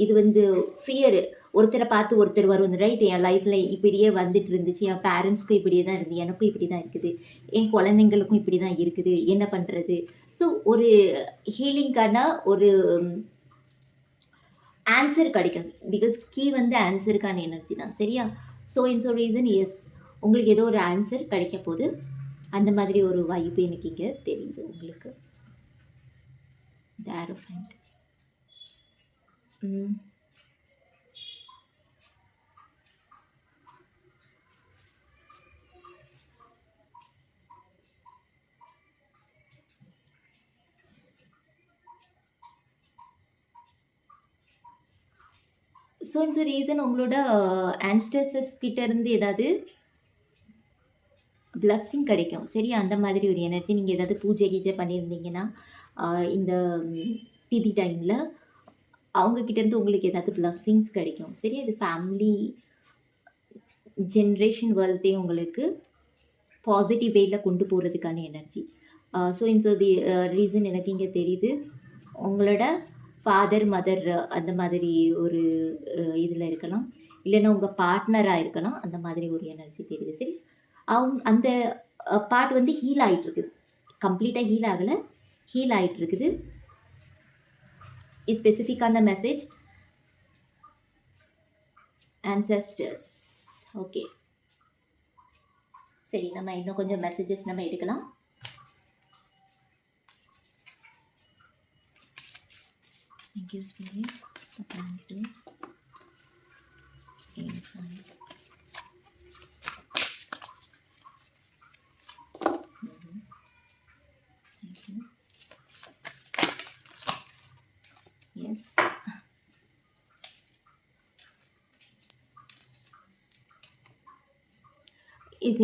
இது வந்து ஃபியரு. ஒருத்தரை பார்த்து ஒருத்தர் வரும், ரைட்? என் லைஃப்பில் இப்படியே வந்துட்டு இருந்துச்சு, என் பேரண்ட்ஸ்க்கும் இப்படியே தான் இருந்து, எனக்கும் இப்படி தான் இருக்குது, என் குழந்தைங்களுக்கும் இப்படி தான் இருக்குது, என்ன பண்ணுறது? ஸோ ஒரு ஹீலிங்கான ஒரு ஆன்சர் கிடைக்கும். பிகாஸ் கீ வந்து ஆன்சருக்கான எனர்ஜி தான். சரியா? ஸோ இந்த ரீசன் எஸ், உங்களுக்கு ஏதோ ஒரு ஆன்சர் கிடைக்க போகுது. அந்த மாதிரி ஒரு வைப் எனக்கு இங்கே தெரியுது உங்களுக்கு. த ஏரோஃபெண்ட். ஸோ இந்த ரீசன் உங்களோட ஆன்ஸ்டர்ஸஸ் கிட்ட இருந்து ஏதாவது பிளஸ்ஸிங் கிடைக்கும். சரியா? அந்த மாதிரி ஒரு எனர்ஜி. நீங்கள் ஏதாவது பூஜை கீஜை பண்ணியிருந்தீங்கன்னா இந்த திதி டைமில் அவங்கக்கிட்டேருந்து உங்களுக்கு ஏதாவது பிளஸ்ஸிங்ஸ் கிடைக்கும். சரியா? இது ஃபேமிலி ஜென்ரேஷன் வெல்த்தே உங்களுக்கு பாசிட்டிவ் வேயில் கொண்டு போகிறதுக்கான எனர்ஜி. ஸோ இந்த ரீசன் எனக்கு இங்கே தெரியுது. உங்களோட ஃபாதர், மதர் அந்த மாதிரி ஒரு இதில் இருக்கலாம். இல்லைன்னா உங்கள் பார்ட்னராக இருக்கலாம். அந்த மாதிரி ஒரு எனர்ஜி தெரியுது. சரி? அந்த பார்ட் வந்து ஹீல் ஆகிட்டுருக்குது. கம்ப்ளீட்டாக ஹீல் ஆகலை, ஹீல் ஆகிட்டுருக்குது. ஸ்பெசிஃபிக்கான மெசேஜ் ancestors. ஓகே, சரி, நம்ம இன்னும் கொஞ்சம் மெசேஜஸ் நம்ம எடுக்கலாம். Thank you, Spirit. Inside. Thank you. Yes.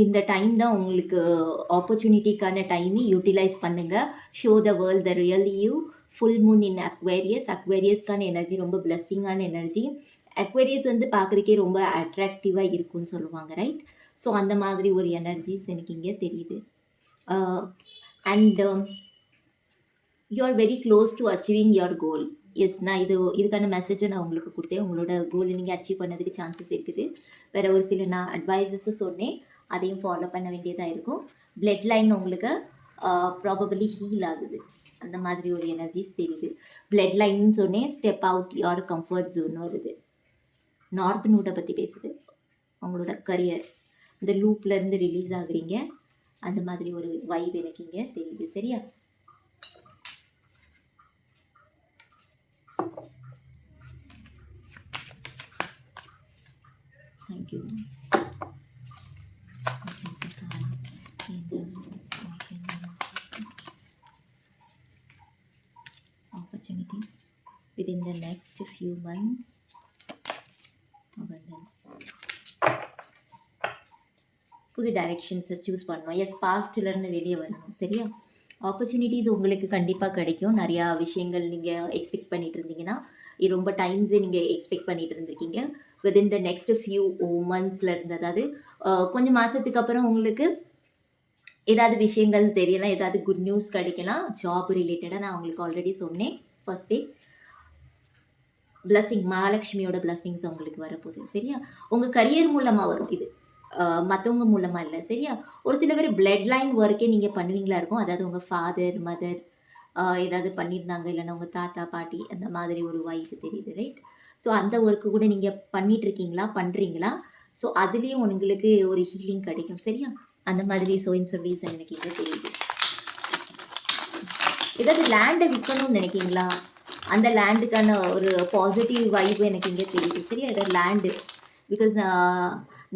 இந்த டைம் தான் உங்களுக்கு ஆப்பர்ச்சுனிட்டிக்கான டைமை யூட்டிலைஸ் பண்ணுங்கள். Show the world the real you. Full moon in Aquarius. அக்வேரியஸ்க்கான எனர்ஜி ரொம்ப பிளஸ்ஸிங்கான எனர்ஜி. அக்வேரியஸ் வந்து பார்க்குறதுக்கே ரொம்ப அட்ராக்டிவாக இருக்கும்னு சொல்லுவாங்க, ரைட்? ஸோ அந்த மாதிரி ஒரு எனர்ஜிஸ் எனக்கு இங்கே தெரியுது. And you are very close to achieving your goal. Yes, நான் இதுக்கான மெசேஜை நான் உங்களுக்கு கொடுத்தேன். உங்களோட கோலை நீங்கள் அச்சீவ் பண்ணதுக்கு சான்சஸ் இருக்குது. வேறு ஒரு சில நான் அட்வைஸஸும் சொன்னேன், அதையும் ஃபாலோ பண்ண வேண்டியதாக இருக்கும். பிளட் லைன் உங்களுக்கு ப்ராபபிளி ஹீல் ஆகுது. அந்த மாதிரி ஒரு எனர்ஜிஸ் தெரியுது. பிளட் லைன்னு சொன்னேன். Step out your comfort zone வருது. நார்த் நோட்டை பற்றி பேசுது. உங்களோட கரியர் இந்த லூப்லேருந்து ரிலீஸ் ஆகுறீங்க. அந்த மாதிரி ஒரு வைப் எனக்கு இங்கே தெரியுது. சரியா? Thank you. within the next few months. Abundance. புது டைரெக்ஷன்ஸை சூஸ் பண்ணணும். எஸ், பாஸ்ட்லேருந்து வெளியே வரணும். சரியா? ஆப்பர்ச்சுனிட்டிஸ் உங்களுக்கு கண்டிப்பாக கிடைக்கும். நிறையா விஷயங்கள் நீங்கள் எக்ஸ்பெக்ட் பண்ணிட்டு இருந்தீங்கன்னா, இது ரொம்ப டைம்ஸே நீங்கள் எக்ஸ்பெக்ட் பண்ணிட்டு இருந்திருக்கீங்க. வித்தின் த நெக்ஸ்ட் ஃபியூ மந்த்ஸில் இருந்து, அதாவது கொஞ்சம் மாதத்துக்கு அப்புறம் உங்களுக்கு ஏதாவது விஷயங்கள் தெரியலாம், ஏதாவது குட் நியூஸ் கிடைக்கலாம். ஜாப் ரிலேட்டடாக நான் உங்களுக்கு ஆல்ரெடி சொன்னேன் ஃபர்ஸ்ட் டே. பிளஸ்ஸிங், மகாலட்சுமியோட பிளஸ்ஸிங்ஸ் உங்களுக்கு வரப்போகுது. சரியா? உங்கள் கரியர் மூலமாக வரும் இது, மற்றவங்க மூலமாக இல்லை. சரியா? ஒரு சில பேர் பிளட் லைன் ஒர்க்கே நீங்கள் பண்ணுவீங்களா இருக்கும். அதாவது உங்கள் ஃபாதர் மதர் ஏதாவது பண்ணியிருந்தாங்க, இல்லைன்னா உங்கள் தாத்தா பாட்டி அந்த மாதிரி ஒரு வைஃப் தெரியுது, ரைட்? ஸோ அந்த ஒர்க்கு கூட நீங்கள் பண்ணிகிட்ருக்கீங்களா, பண்ணுறீங்களா? ஸோ அதுலேயும் உங்களுக்கு ஒரு ஹீலிங் கிடைக்கும். சரியா? அந்த மாதிரி ரீசன் எனக்கு இங்கே தெரியுது. ஏதாவது லேண்டை விற்கணும்னு நினைக்கிங்களா? அந்த லேண்டுக்கான ஒரு பாசிட்டிவ் வைப் எனக்கு இங்கே தெரியுது. சரியா? ஏதாவது லேண்டு, பிகாஸ்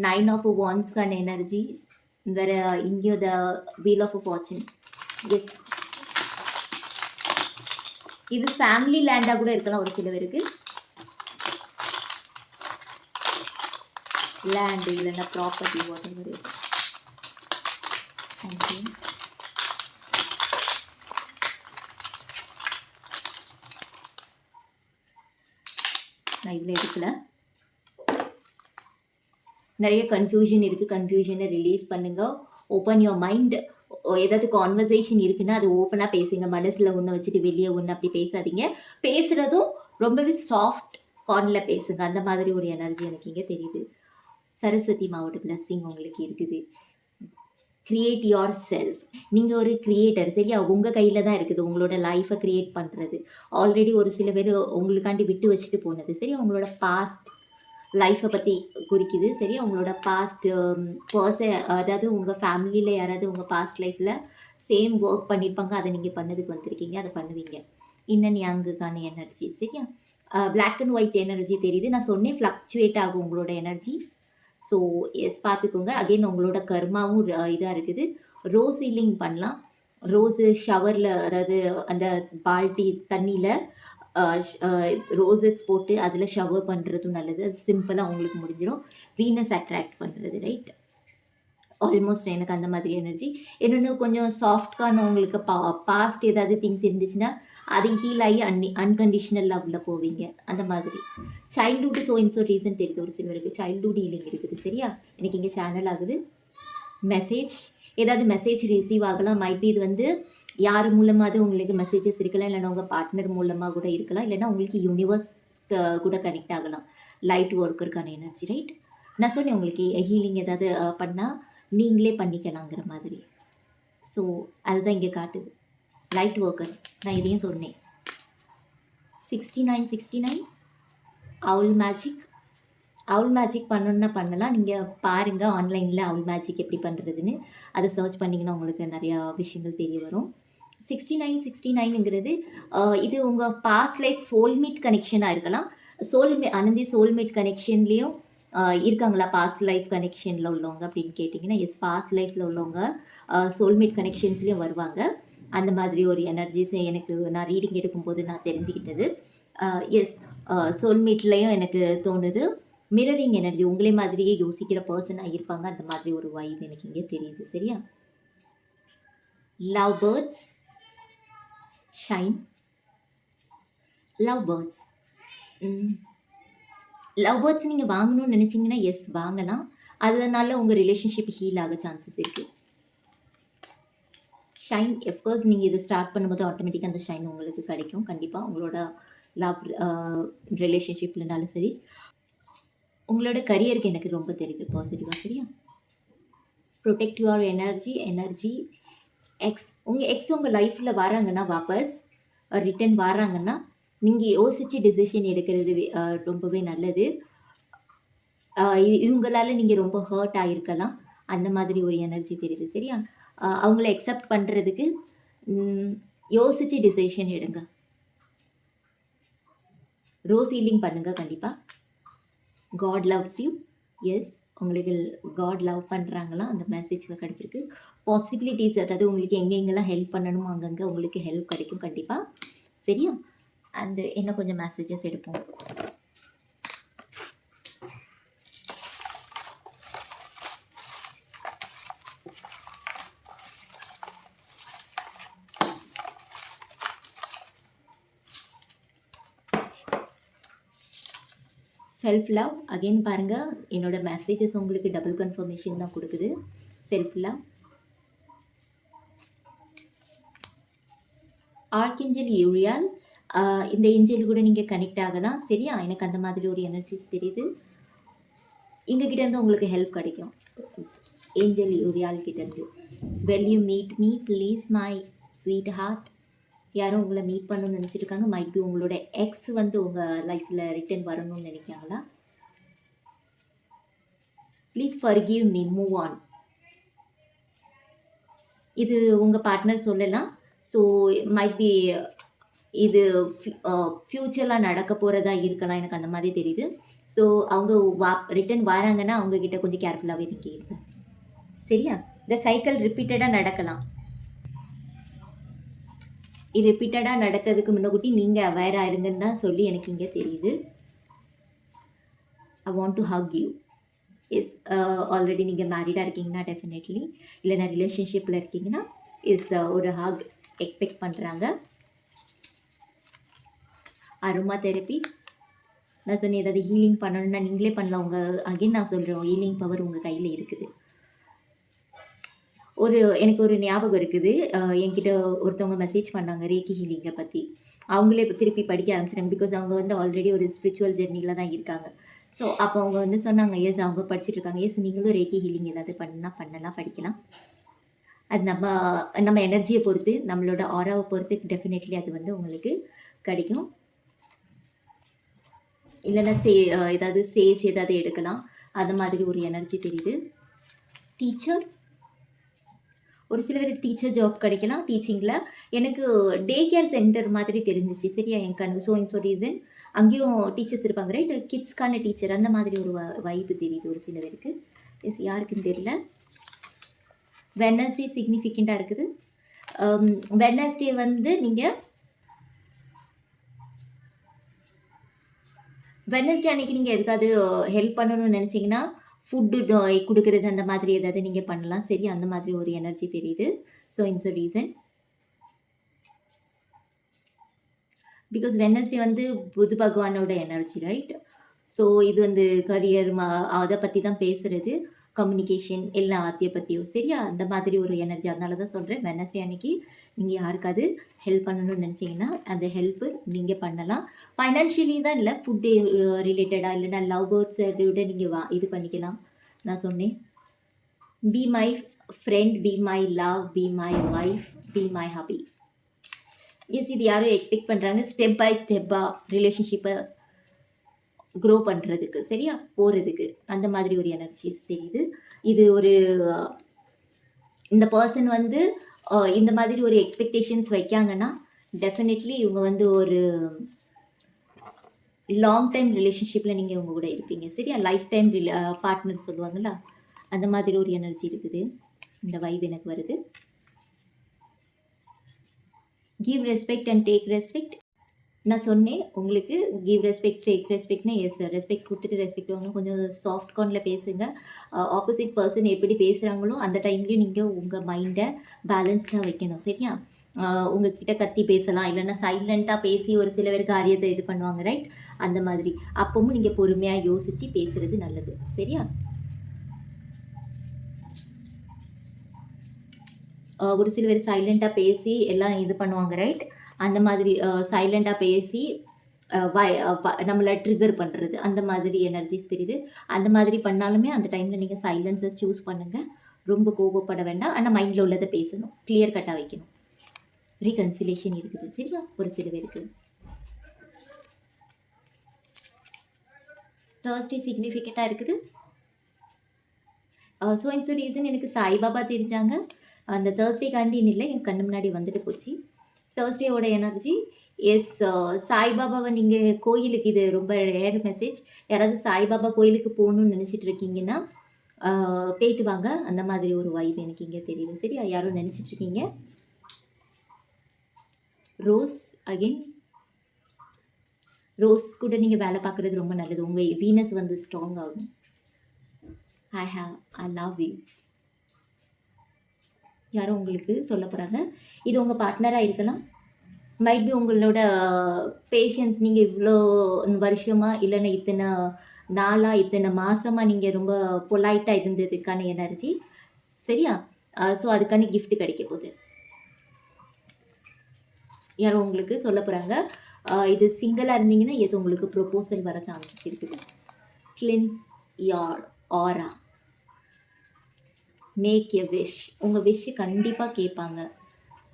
9 of Wandsக்கான எனர்ஜி வேறு, இங்கேயும் the wheel of fortune. Yes, இது ஃபேமிலி லேண்டாக கூட இருக்கலாம் ஒரு சில பேருக்கு. லேண்டு இல்லைன்னா ப்ராப்பர்ட்டி வாட்டர். தேங்க்யூ. நான் இவ்வளோ எடுக்கல. நிறைய கன்ஃபியூஷன் இருக்குது. கன்ஃபியூஷனை ரிலீஸ் பண்ணுங்கள். Open your mind. ஏதாவது கான்வர்சேஷன் இருக்குன்னா அது ஓப்பனாக பேசுங்க. மனசில் ஒன்று வச்சுட்டு வெளியே ஒன்று அப்படி பேசாதீங்க. பேசுகிறதும் ரொம்பவே சாஃப்ட் கார்னில் பேசுங்க. அந்த மாதிரி ஒரு எனர்ஜி எனக்கு இங்கே தெரியுது. சரஸ்வதி மாவோட பிளஸ்ஸிங் உங்களுக்கு இருக்குது. Create your self. நீங்கள் ஒரு கிரியேட்டர். சரியா? உங்கள் கையில் தான் இருக்குது உங்களோட லைஃப்பை க்ரியேட் பண்ணுறது. ஆல்ரெடி ஒரு சில பேர் உங்களுக்காண்டி விட்டு வச்சுட்டு போனது, சரியா? உங்களோட பாஸ்ட் லைஃப்பை பற்றி குறிக்குது. சரியா? உங்களோட பாஸ்ட் அதாவது உங்கள் ஃபேமிலியில் யாராவது உங்கள் பாஸ்ட் லைஃப்பில் சேம் ஒர்க் பண்ணியிருப்பாங்க, அதை நீங்கள் பண்ணதுக்கு வந்திருக்கீங்க, அதை பண்ணுவீங்க. இன்னன் யாங்குக்கான எனர்ஜி. சரியா? பிளாக் அண்ட் ஒயிட் எனர்ஜி தெரியுது. நான் சொன்னேன் ஃப்ளக்சுவேட் ஆகும் உங்களோட எனர்ஜி. ஸோ எஸ், பார்த்துக்கோங்க. அகெயின் உங்களோட கர்மாவும் இதாக இருக்குது. ரோஸ் ஹீலிங் பண்ணலாம். ரோஸு ஷவரில், அதாவது அந்த பால்ட்டி தண்ணியில் ரோசஸ் போட்டு அதில் ஷவர் பண்ணுறதும் நல்லது. அது சிம்பிளாக உங்களுக்கு முடிஞ்சிடும். வீனஸ் அட்ராக்ட் பண்ணுறது, ரைட்? ஆல்மோஸ்ட் எனக்கு அந்த மாதிரி எனர்ஜி. இன்னொன்று கொஞ்சம் சாஃப்ட்கான உங்களுக்கு பாஸ்ட் ஏதாவது திங்ஸ் இருந்துச்சுன்னா அது ஹீல் ஆகி அன்கண்டிஷனல் லவ்வில் போவீங்க. அந்த மாதிரி சைல்டுஹுட் ஸோ ரீசன் தெரியுது ஒரு சிலருக்கு. சைல்டுஹுட் ஹீலிங் இருக்குது. சரியா? எனக்கு இங்கே சேனல் ஆகுது. மெசேஜ், ஏதாவது மெசேஜ் ரிசீவ் ஆகலாம். மைட் பி இது வந்து யார் மூலமாவது உங்களுக்கு மெசேஜஸ் இருக்கலாம், இல்லைன்னா உங்கள் பார்ட்னர் மூலமாக கூட இருக்கலாம், இல்லைன்னா உங்களுக்கு யூனிவர்ஸ் கூட கனெக்ட் ஆகலாம். லைட் ஒர்க்கருக்கான எனர்ஜி, ரைட்? நான் சொன்னேன் உங்களுக்கு ஹீலிங் ஏதாவது பண்ணால் நீங்களே பண்ணிக்கலாங்கிற மாதிரி. ஸோ அதுதான் இங்கே காட்டுது. லைட் ஒர்க்கர், நான் இதையும் சொன்னேன். 69 அவுல் மேஜிக் பண்ணணுன்னா பண்ணலாம். நீங்கள் பாருங்கள் ஆன்லைனில் அவுல் மேஜிக் எப்படி பண்ணுறதுன்னு. அதை சர்ச் பண்ணிங்கன்னா உங்களுக்கு நிறையா விஷயங்கள் தெரிய வரும். 69ங்கிறது இது உங்கள் பாஸ்ட் லைஃப் சோல்மேட் கனெக்ஷனாக இருக்கலாம். அனந்தி சோல்மேட் கனெக்ஷன்லேயும் இருக்காங்களா பாஸ்ட் லைஃப் கனெக்ஷனில் உள்ளவங்க அப்படின்னு கேட்டிங்கன்னா, எஸ், பாஸ்ட் லைஃப்பில் உள்ளவங்க சோல்மேட் கனெக்ஷன்ஸ்லேயும் வருவாங்க. அந்த மாதிரி ஒரு எனர்ஜிஸ் எனக்கு நான் ரீடிங் எடுக்கும்போது நான் தெரிஞ்சுக்கிட்டது. எஸ், சோல்மேட்லேயும் எனக்கு தோணுது. மிரரிங் எனர்ஜி, உங்களே மாதிரியே யோசிக்கிற பர்சனாக இருப்பாங்க. அந்த மாதிரி ஒரு வைப் எனக்கு இங்கே தெரியுது. சரியா? Love birds shine. Love birds நீங்கள் வாங்கணும்னு நினச்சிங்கன்னா எஸ், வாங்கலாம். அதனால உங்கள் ரிலேஷன்ஷிப் ஹீல் ஆக சான்சஸ் இருக்குது. ஷைன், எஃப்கோர்ஸ் நீங்கள் இது ஸ்டார்ட் பண்ணும்போது ஆட்டோமேட்டிக்காக அந்த ஷைன் உங்களுக்கு கிடைக்கும். கண்டிப்பாக உங்களோட லவ் ரிலேஷன்ஷிப்லனாலும் சரி. உங்களோட கரியருக்கு எனக்கு ரொம்ப தெரியுது பாசிட்டிவாக. சரியா? Protect your energy. உங்கள் எக்ஸ் உங்கள் லைஃப்பில் வராங்கன்னா, வாபஸ் ரிட்டன் வராங்கன்னா, நீங்கள் யோசித்து டிசிஷன் எடுக்கிறது ரொம்பவே நல்லது. இவங்களால நீங்கள் ரொம்ப ஹர்ட் ஆகிருக்கலாம். அந்த மாதிரி ஒரு எனர்ஜி தெரியுது. சரியா? அவங்கள அக்செப்ட் பண்ணுறதுக்கு யோசித்து டிசிஷன் எடுங்க. ரோஸ் ஹீலிங் பண்ணுங்கள் கண்டிப்பாக. God loves you. எஸ், உங்களுக்கு காட் லவ் பண்ணுறாங்களா, அந்த மெசேஜ் கிடச்சிருக்கு. பாசிபிலிட்டிஸ், அதாவது உங்களுக்கு எங்கெங்கெல்லாம் ஹெல்ப் பண்ணணுமோ அங்கங்கே உங்களுக்கு ஹெல்ப் கிடைக்கும் கண்டிப்பாக. சரியா? அண்ட் இன்னும் கொஞ்சம் மெசேஜஸ் எடுப்போம். செல்ஃப் லவ் அகைன் பாருங்கள், என்னோட மெசேஜஸ் உங்களுக்கு டபுள் கன்ஃபர்மேஷன் தான் கொடுக்குது. செல்ஃப் லவ், ஆர்க்ஏஞ்சல் யூரியால், இந்த ஏஞ்சல் கூட நீங்கள் கனெக்ட் ஆகலாம். சரியா, எனக்கு அந்த மாதிரி ஒரு எனர்ஜிஸ் தெரியுது. எங்ககிட்ட இருந்து உங்களுக்கு ஹெல்ப் கிடைக்கும். ஏஞ்சல் யூரியால் கிட்டேருந்து. Well you meet me please my sweetheart. யாரும் உங்களை மீட் பண்ணணும்னு நினச்சிருக்காங்க. மைட் பி உங்களோட எக்ஸ் வந்து உங்கள் லைஃப்பில் ரிட்டர்ன் வரணும்னு நினைக்காங்களா? Please forgive me, move on. இது உங்கள் பார்ட்னர் சொல்லலாம். ஸோ மைட் பி இது ஃப்யூச்சரில் நடக்க போகிறதா இருக்கலாம், எனக்கு அந்த மாதிரி தெரியுது. ஸோ அவங்க ரிட்டர்ன் வராங்கன்னா அவங்கக்கிட்ட கொஞ்சம் கேர்ஃபுல்லாகவே நீங்கள் இருங்க. சரியா, இந்த சைக்கிள் ரிப்பீட்டடாக நடக்கலாம். இது ரிப்பீட்டடாக நடக்கிறதுக்கு முன்னக்கூட்டி நீங்கள் அவேராக இருங்கன்னு தான் சொல்லி எனக்கு இங்கே தெரியுது. I want to Haq you. Is already நீங்கள் மேரிடாக இருக்கீங்கன்னா டெஃபினெட்லி, இல்லைனா ரிலேஷன்ஷிப்பில் இருக்கீங்கன்னா இஸ் ஒரு ஹக் எக்ஸ்பெக்ட் பண்ணுறாங்க. அரோமா தெரப்பி நான் சொன்னேன், ஏதாவது ஹீலிங் பண்ணணும்னா நீங்களே பண்ணலாம். அகைன் நான் சொல்கிறேன், ஹீலிங் பவர் உங்கள் கையில் இருக்குது. எனக்கு ஒரு ஞாபகம் இருக்குது. என்கிட்ட ஒருத்தவங்க மெசேஜ் பண்ணாங்க ரேக்கி ஹீலிங்கை பற்றி. அவங்களே இப்போ திருப்பி படிக்க ஆரம்பிச்சிட்டாங்க. பிகாஸ் அவங்க வந்து ஆல்ரெடி ஒரு ஸ்பிரிச்சுவல் ஜெர்னியில் தான் இருக்காங்க. ஸோ அப்போ அவங்க வந்து சொன்னாங்க, எஸ் அவங்க படிச்சுட்டு இருக்காங்க. எஸ் நீங்களும் ரேக்கி ஹீலிங் ஏதாவது பண்ணலாம், படிக்கலாம். அது நம்ம எனர்ஜியை பொறுத்து, நம்மளோட ஆராவை பொறுத்து டெஃபினெட்லி அது வந்து உங்களுக்கு கிடைக்கும். இல்லைன்னா ஏதாவது சேஜ் ஏதாவது எடுக்கலாம். அது மாதிரி ஒரு எனர்ஜி தெரியுது. டீச்சர், ஒரு சில பேருக்கு டீச்சர் ஜாப் கிடைக்கலாம். டீச்சிங்கில் எனக்கு டே கேர் சென்டர் மாதிரி தெரிஞ்சிச்சு. சரியா, என் கண் ஸோ ரீசன் அங்கேயும் டீச்சர்ஸ் இருப்பாங்க, ரைட்? கிட்ஸ்க்கான டீச்சர் அந்த மாதிரி ஒரு வைப்பு தெரியுது ஒரு சில பேருக்கு. எஸ், யாருக்குன்னு தெரியல. வெட்னஸ்டே சிக்னிஃபிகண்ட்டாக இருக்குது. வெட்னஸ்டே வந்து நீங்கள் வெட்னஸ்டே அன்றைக்கி நீங்கள் எதுக்காவது ஹெல்ப் பண்ணணும்னு நினச்சிங்கன்னா ஃபுட்டு கொடுக்குறது அந்த மாதிரி ஏதாவது நீங்கள் பண்ணலாம். சரி, அந்த மாதிரி ஒரு எனர்ஜி தெரியுது. So it's a reason. Because Wednesday வந்து புது பகவானோட எனர்ஜி, ரைட்? ஸோ இது வந்து கரியர் அதை பற்றி தான் பேசுகிறது. கம்யூனிகேஷன் எல்லாத்தையும் பற்றியும். சரியா, அந்த மாதிரி ஒரு எனர்ஜி. அதனால தான் சொல்கிறேன், வெட்னஸ்டே அன்றைக்கி நீங்கள் யாருக்காவது ஹெல்ப் பண்ணணும்னு நினச்சிங்கன்னா அந்த ஹெல்ப்பு நீங்கள் பண்ணலாம். ஃபைனான்ஷியலி தான் இல்லை, ஃபுட்டு ரிலேட்டடாக இல்லைனா லவ் பேர்ட்ஸோட நீங்கள் இது பண்ணிக்கலாம். நான் சொன்னேன், be my friend, be my love, be my wife, be my hubby. Yes, இது யாரும் எக்ஸ்பெக்ட் பண்ணுறாங்க ஸ்டெப் பை ஸ்டெப்பாக ரிலேஷன்ஷிப்பை க்ரோ பண்ணுறதுக்கு, சரியா, போகிறதுக்கு. அந்த மாதிரி ஒரு எனர்ஜிஸ் தெரியுது. இது ஒரு இந்த பர்சன் வந்து இந்த மாதிரி ஒரு எக்ஸ்பெக்டேஷன்ஸ் வைக்காங்கன்னா டெஃபினெட்லி இவங்க வந்து ஒரு லாங் டைம் ரிலேஷன்ஷிப்பில் நீங்கள் இவங்க கூட இருப்பீங்க. சரியா, லைஃப் டைம் பார்ட்னர் சொல்லுவாங்களா, அந்த மாதிரி ஒரு எனர்ஜி இருக்குது. இந்த வைப் எனக்கு வருது. Give respect and take respect. நான் சொன்னேன் உங்களுக்கு, கிவ் ரெஸ்பெக்ட் டேக் ரெஸ்பெக்ட்னா எஸ், ரெஸ்பெக்ட் கொடுத்துட்டு ரெஸ்பெக்ட் வாங்கணும். கொஞ்சம் சாஃப்ட் கார்னில் பேசுங்க. ஆப்போசிட் பர்சன் எப்படி பேசுகிறாங்களோ அந்த டைம்லேயும் நீங்கள் உங்கள் மைண்டை பேலன்ஸ்டாக வைக்கணும். சரியா, உங்ககிட்ட கத்தி பேசலாம், இல்லைன்னா சைலண்ட்டாக பேசி ஒரு சில பேர் காரியத்தை இது பண்ணுவாங்க, ரைட்? அந்த மாதிரி அப்பவும் நீங்கள் பொறுமையாக யோசித்து பேசுகிறது நல்லது. சரியா, ஒரு சில பேர் சைலண்ட்டாக பேசி எல்லாம் இது பண்ணுவாங்க, ரைட்? அந்த மாதிரி சைலண்ட்டாக பேசி நம்மளை ட்ரிகர் பண்ணுறது, அந்த மாதிரி எனர்ஜிஸ் தெரியுது. அந்த மாதிரி பண்ணாலுமே அந்த டைமில் நீங்கள் சைலன்ஸை சூஸ் பண்ணுங்கள். ரொம்ப கோபப்பட வேண்டாம், ஆனால் மைண்டில் உள்ளதை பேசணும், கிளியர் கட்டாக வைக்கணும். ரீகன்சிலேஷன் இருக்குது. சரியா, ஒரு சில பேருக்கு. தேர்ஸ்டே சிக்னிஃபிகண்ட்டாக இருக்குது. ஸோ இட்ஸ் ரீசன் எனக்கு சாய்பாபா தெரிஞ்சாங்க. அந்த தேர்ஸ்டேக்காண்டின்னு இல்லை, என் கண்ணு முன்னாடி வந்துட்டு போச்சு. தேர்ஸ்டேவோட எனர்ஜி எஸ். சாய்பாபாவை நீங்கள் கோயிலுக்கு, இது ரொம்ப ரேர் மெசேஜ், யாராவது சாய்பாபா கோயிலுக்கு போகணுன்னு நினச்சிட்டு இருக்கீங்கன்னா போயிட்டு வாங்க. அந்த மாதிரி ஒரு வைப் எனக்கு இங்கே தெரியுது. சரியா, யாரும் நினச்சிட்டு இருக்கீங்க. ரோஸ் அகெயின், ரோஸ் கூட நீங்கள் வேலை பார்க்குறது ரொம்ப நல்லது. உங்கள் வீனஸ் வந்து ஸ்ட்ராங் ஆகும். I love you. யாரோ உங்களுக்கு சொல்ல போகிறாங்க. இது உங்கள் பார்ட்னராக இருக்கலாம். மைட் பி உங்களோட பேஷன்ஸ் நீங்கள் இவ்வளோ வருஷமாக இல்லைன்னா இத்தனை நாளாக இத்தனை மாதமாக நீங்கள் ரொம்ப பொலைட்டாக இருந்ததுக்கான எனர்ஜி. சரியா? ஸோ அதுக்கான gift கிடைக்க போகுது. யாரோ உங்களுக்கு சொல்ல போகிறாங்க. இது சிங்கிளாக இருந்தீங்கன்னா எஸ் உங்களுக்கு ப்ரொபோசல் வர சான்சஸ் இருக்குது. Cleanse your aura. Make a wish. உங்கள் விஷ் கண்டிப்பாக கேட்பாங்க.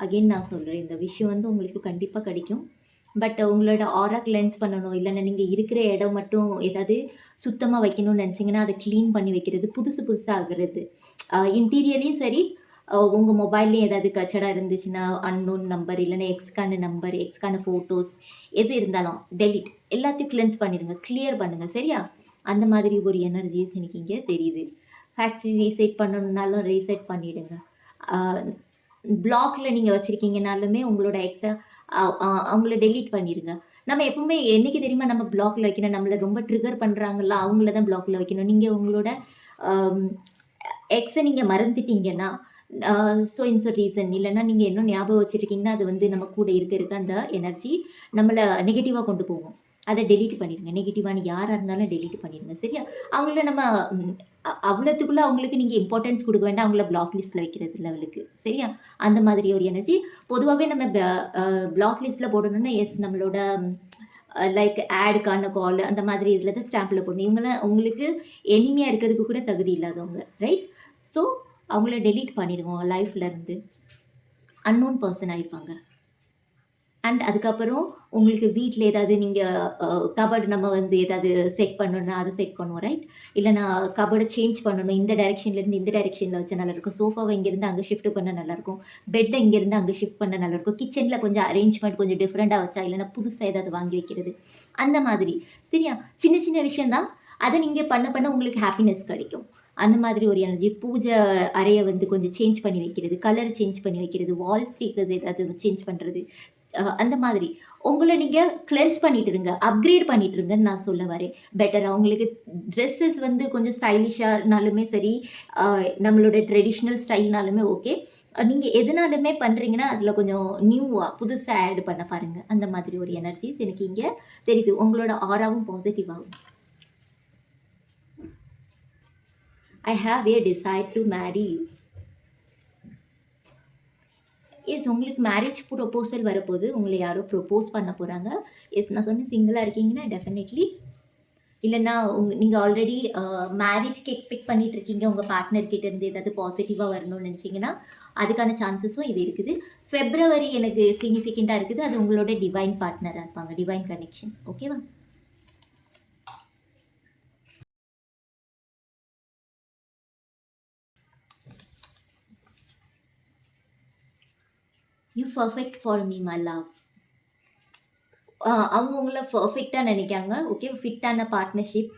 அகெயின் நான் சொல்கிறேன், இந்த விஷயம் வந்து உங்களுக்கு கண்டிப்பாக கிடைக்கும். பட் உங்களோட ஆரா கிளென்ஸ் பண்ணணும், இல்லைன்னா நீங்கள் இருக்கிற இடம் மட்டும் ஏதாவது சுத்தமாக வைக்கணும்னு நினச்சிங்கன்னா அதை க்ளீன் பண்ணி வைக்கிறது, புதுசு புதுசாக ஆகுறது. இன்டீரியர்லேயும் சரி, உங்கள் மொபைல்லையும் ஏதாவது கச்சடா இருந்துச்சுன்னா, அன்னோன் நம்பர் இல்லைன்னா எக்ஸ்க்கான நம்பர், எக்ஸ்க்கான ஃபோட்டோஸ் எது இருந்தாலும் டெலிட் எல்லாத்தையும் கிளென்ஸ் பண்ணிடுங்க, கிளியர் பண்ணுங்கள். சரியா? அந்த மாதிரி ஒரு எனர்ஜிஸ் எனக்கு இங்கே தெரியுது. ஃபேக்ட்ரி ரீசெட் பண்ணணுன்னாலும் ரீசெட் பண்ணிவிடுங்க. பிளாக்ல நீங்கள் வச்சுருக்கீங்கனாலுமே உங்களோட எக்ஸை அவங்கள டெலீட் பண்ணிடுங்க. நம்ம எப்பவுமே என்னைக்கு தெரியுமா நம்ம பிளாக்ல வைக்கணும், நம்மளை ரொம்ப ட்ரிகர் பண்ணுறாங்கல்ல அவங்கள தான் பிளாக்ல வைக்கணும். நீங்கள் உங்களோட எக்ஸை நீங்கள் மறந்துட்டீங்கன்னா ஸோ இன்ஸ் ரீசன் இல்லைன்னா நீங்கள் இன்னும் ஞாபகம் வச்சுருக்கீங்கன்னா அது வந்து நம்ம கூட இருக்க அந்த எனர்ஜி நம்மளை நெகட்டிவாக கொண்டு போகும். அதை டெலீட் பண்ணிடுங்க. நெகட்டிவான யாராக இருந்தாலும் டெலீட் பண்ணிடுங்க. சரியா? அவங்கள நம்ம அவ்வளோத்துக்குள்ளே அவங்களுக்கு நீங்கள் இம்பார்ட்டன்ஸ் கொடுக்க வேண்டாம், அவங்கள பிளாக் லிஸ்ட்டில் வைக்கிறது லெவலுக்கு. சரியா? அந்த மாதிரி ஒரு எனர்ஜி. பொதுவாகவே நம்ம பிளாக் லிஸ்ட்டில் போடணும்னா எஸ் நம்மளோட லைக் ஆடுக்கான கால் அந்த மாதிரி இதில் தான் ஸ்டாம்பில் போடணும். இவங்களாம் உங்களுக்கு எனிமையாக இருக்கிறதுக்கு கூட தகுதி இல்லாதவங்க. ரைட்? ஸோ அவங்கள டெலீட் பண்ணிடுங்க உங்கள் லைஃப்லேருந்து. அன்னோன் பர்சன் ஆகிருப்பாங்க. அண்ட் அதுக்கப்புறம் உங்களுக்கு வீட்டில் ஏதாவது நீங்கள் கபர்டு நம்ம வந்து ஏதாவது செட் பண்ணணும்னா அதை செட் பண்ணுவோம். ரைட்? இல்லைனா கபர்டை சேஞ்ச் பண்ணணும், இந்த டைரெக்ஷன்லேருந்து இந்த டைரெக்ஷனில் வச்சா நல்லாயிருக்கும். சோஃபாவை இங்கேருந்து அங்கே ஷிஃப்ட் பண்ண நல்லாயிருக்கும். பெட்டை இங்கேருந்து அங்கே ஷிஃப்ட் பண்ண நல்லாயிருக்கும். கிச்சனில் கொஞ்சம் அரேஞ்ச்மெண்ட் கொஞ்சம் டிஃப்ரெண்ட்டாக வச்சா, இல்லைனா புதுசாக ஏதாவது வாங்கி வைக்கிறது அந்த மாதிரி. சரியா? சின்ன சின்ன விஷயந்தான். அதை நீங்கள் பண்ண பண்ண உங்களுக்கு ஹாப்பினஸ் கிடைக்கும். அந்த மாதிரி ஒரு எனர்ஜி. பூஜை அறையை வந்து கொஞ்சம் சேஞ்ச் பண்ணி வைக்கிறது, கலர் சேஞ்ச் பண்ணி வைக்கிறது, வால் ஸ்டிக்கர்ஸ் ஏதாவது சேஞ்ச் பண்ணுறது, அந்த மாதிரி உங்களை நீங்கள் கிளென்ஸ் பண்ணிட்டுருங்க, அப்கிரேட் பண்ணிட்டுருங்கன்னு நான் சொல்ல வரேன். பெட்டராக உங்களுக்கு ட்ரெஸ்ஸஸ் வந்து கொஞ்சம் ஸ்டைலிஷானாலுமே சரி, நம்மளோட ட்ரெடிஷ்னல் ஸ்டைல்னாலுமே ஓகே. நீங்கள் எதுனாலுமே பண்ணுறீங்கன்னா அதில் கொஞ்சம் நியூவாக புதுசாக ஆட் பண்ண பாருங்கள். அந்த மாதிரி ஒரு எனர்ஜிஸ் எனக்கு இங்கே தெரியுது. உங்களோட ஆராவும் பாசிட்டிவ் ஆகும். I have a desire to marry you. Yes உங்களுக்கு மேரேஜ் ப்ரொப்போசல் வரப்போகுது. உங்களை யாரோ ப்ரொப்போஸ் பண்ண போகிறாங்க. எஸ் நான் சொன்னேன், சிங்கிளாக இருக்கீங்கன்னா டெஃபினெட்லி. இல்லைன்னா நீங்கள் ஆல்ரெடி மேரேஜ்க்கு எக்ஸ்பெக்ட் பண்ணிட்டு இருக்கீங்க, உங்கள் பார்ட்னர்கிட்ட இருந்து ஏதாவது பாசிட்டிவாக வரணும்னு நினச்சிங்கன்னா அதுக்கான சான்சஸும் இது இருக்குது. ஃபெப்ரவரி எனக்கு சிக்னிஃபிகண்ட்டாக இருக்குது. அது உங்களோட டிவைன் பார்ட்னராக இருப்பாங்க, டிவைன் கனெக்ஷன். ஓகேவா? You perfect for me my love. அவங்க உங்களை பர்ஃபெக்டாக நினைக்காங்க. ஓகே, ஃபிட்டான பார்ட்னர்ஷிப்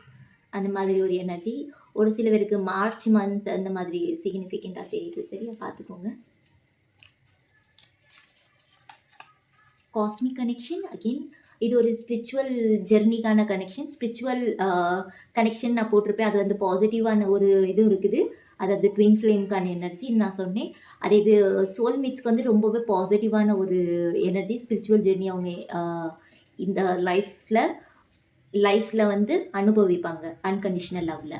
அந்த மாதிரி ஒரு எனர்ஜி. ஒரு சில பேருக்கு மார்ச் மந்த் அந்த மாதிரி சிக்னிஃபிகண்ட்டாக தெரியுது. சரியா? பார்த்துக்கோங்க. காஸ்மிக் கனெக்ஷன் அகெயின் இது ஒரு ஸ்பிரிச்சுவல் ஜெர்னிக்கான கனெக்ஷன். ஸ்பிரிச்சுவல் கனெக்ஷன் நான் போட்டிருப்பேன். அது வந்து பாசிட்டிவான ஒரு இதுவும் இருக்குது. அதாவது ட்வின் ஃப்ளேம்க்கான எனர்ஜி நான் சொன்னேன். அதே இது சோல்மேட்ஸ்க்கு வந்து ரொம்பவே பாசிட்டிவான ஒரு எனர்ஜி. ஸ்பிரிச்சுவல் ஜெர்னி அவங்க இந்த லைஃப்பில் வந்து அனுபவிப்பாங்க அன்கண்டிஷனல் லவ்வில்.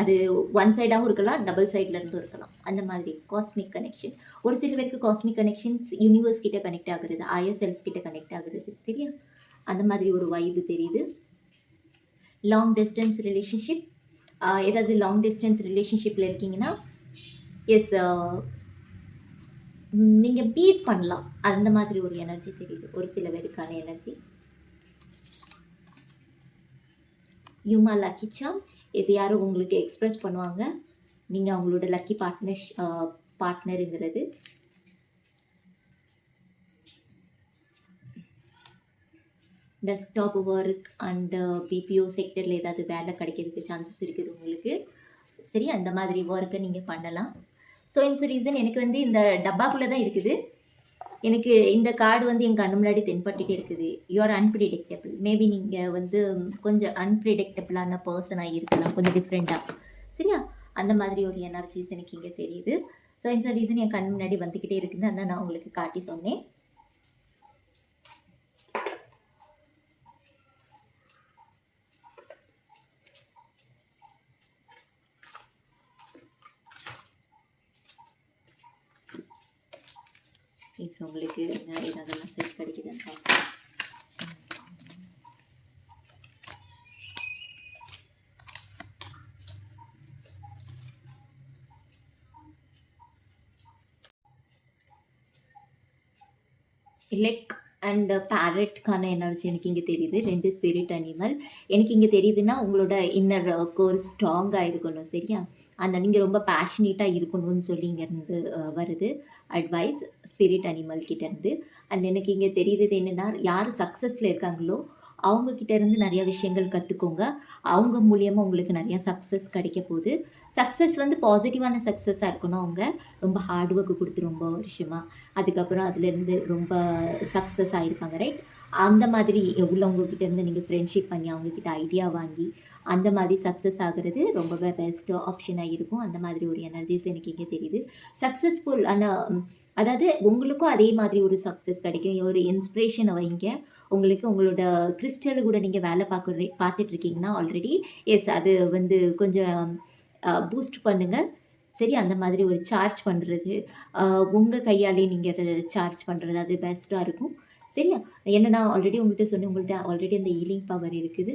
அது ஒன் சைடாகவும் இருக்கலாம், டபுள் சைட்லேருந்தும் இருக்கலாம். அந்த மாதிரி காஸ்மிக் கனெக்ஷன். ஒரு சில பேருக்கு காஸ்மிக் கனெக்ஷன்ஸ் யூனிவர்ஸ் கிட்ட கனெக்ட் ஆகுறது, ஹையர் செல்ஃப் கிட்ட கனெக்ட் ஆகுறது. சரியா? அந்த மாதிரி ஒரு வைப்பு தெரியுது. Long distance relationship. ஏதாவது லாங் டிஸ்டன்ஸ் ரிலேஷன்ஷிப்பில் இருக்கீங்கன்னா எஸ் நீங்கள் மீட் பண்ணலாம். அந்த மாதிரி ஒரு எனர்ஜி தெரியுது ஒரு சில பேருக்கான energy. You're my lucky charm. Yes யாரும் உங்களுக்கு எக்ஸ்ப்ரெஸ் பண்ணுவாங்க, நீங்கள் அவங்களோட லக்கி பார்ட்னருங்கிறது. டெஸ்க்டாப் ஒர்க் அண்ட் பிபிஓ செக்டரில் ஏதாவது வேலை கிடைக்கிறதுக்கு சான்சஸ் இருக்குது உங்களுக்கு. சரி, அந்த மாதிரி ஒர்க்கை நீங்கள் பண்ணலாம். ஸோ இன்ஸ் ரீசன் எனக்கு வந்து இந்த டப்பாக்குள்ளே தான் இருக்குது. எனக்கு இந்த கார்டு வந்து என் கண்ணு முன்னாடி தென்பட்டுட்டே இருக்குது. You are அன்பிரெடிக்டபிள். மேபி நீங்க வந்து கொஞ்சம் அன்பிரெடிக்டபிளான பெர்சனா இருக்கலாம். கொஞ்சம் டிஃப்ரெண்ட்டா. சரியா? அந்த மாதிரி ஒரு எனர்ஜிஸ் எனக்கு இங்க தெரியுது. ஸோ இந்த ரீசன் என் கண் முன்னாடி வந்துகிட்டே இருக்குன்னு அதான் நான் உங்களுக்கு காட்டி சொன்னேன். ப்ளீஸ் உங்களுக்கு ஏதாவது மெசேஜ் கிடைக்குதுன்னு பார்ப்போம். லெக் அண்ட் பேரட்க்கான எனர்ஜி எனக்கு இங்கே தெரியுது. 2 ஸ்பிரிட் அனிமல். எனக்கு இங்கே தெரியுதுன்னா, உங்களோட இன்னர் கோர் ஸ்ட்ராங்கா இருக்கணும். சரியா? அந்த நீங்க ரொம்ப பேஷனேட்டா இருக்கணும்னு சொல்லி இங்கேருந்து வருது. அட்வைஸ் ஸ்பிரிட் அனிமல் கிட்டேருந்து. அண்ட் எனக்கு இங்கே தெரியுறது என்னன்னா, யார் சக்ஸஸ்ல இருக்காங்களோ, அவங்க கிட்ட இருந்து நெறைய விஷயங்கள் கத்துக்கோங்க. அவங்க மூலியமா உங்களுக்கு நெறைய சக்ஸஸ் கிடைக்க போது. சக்ஸஸ் வந்து பாசிட்டிவான சக்ஸஸா இருக்கணும். அவங்க ரொம்ப ஹார்ட் ஒர்க் குடுத்து ரொம்ப வருஷமா, அதுக்கப்புறம் அதுலேருந்து ரொம்ப சக்ஸஸ் ஆயிருப்பாங்க. ரைட்? அந்த மாதிரி உள்ளவங்க கிட்ட இருந்து நீங்க ஃப்ரெண்ட்ஷிப் பண்ணி, அவங்க கிட்ட ஐடியா வாங்கி, அந்த மாதிரி சக்ஸஸ் ஆகுறது ரொம்பவே பெஸ்ட் ஆப்ஷனா இருக்கும். அந்த மாதிரி ஒரு எனர்ஜிஸ் எனக்கு இங்க தெரியுது. சக்ஸஸ்ஃபுல் ஆனா அதாவது உங்களுக்கும் அதே மாதிரி ஒரு சக்ஸஸ் கிடைக்கும். ஒரு இன்ஸ்பிரேஷன வைங்க. உங்களுக்கு உங்களோட கிறிஸ்டல் கூட நீங்க வேலை பார்த்துட்டு இருக்கீங்கன்னா ஆல்ரெடி, எஸ் அது வந்து கொஞ்சம் பூஸ்ட் பண்ணுங்க. சரி, அந்த மாதிரி ஒரு சார்ஜ் பண்றது, உங்க கையாலே நீங்க அத சார்ஜ் பண்றது அது பெஸ்ட்டா இருக்கும். சரியா? என்னன்னா ஆல்ரெடி உங்கள்ட்ட சொன்னேன், உங்கள்ட்ட ஆல்ரெடி அந்த ஹீலிங் பவர் இருக்குது.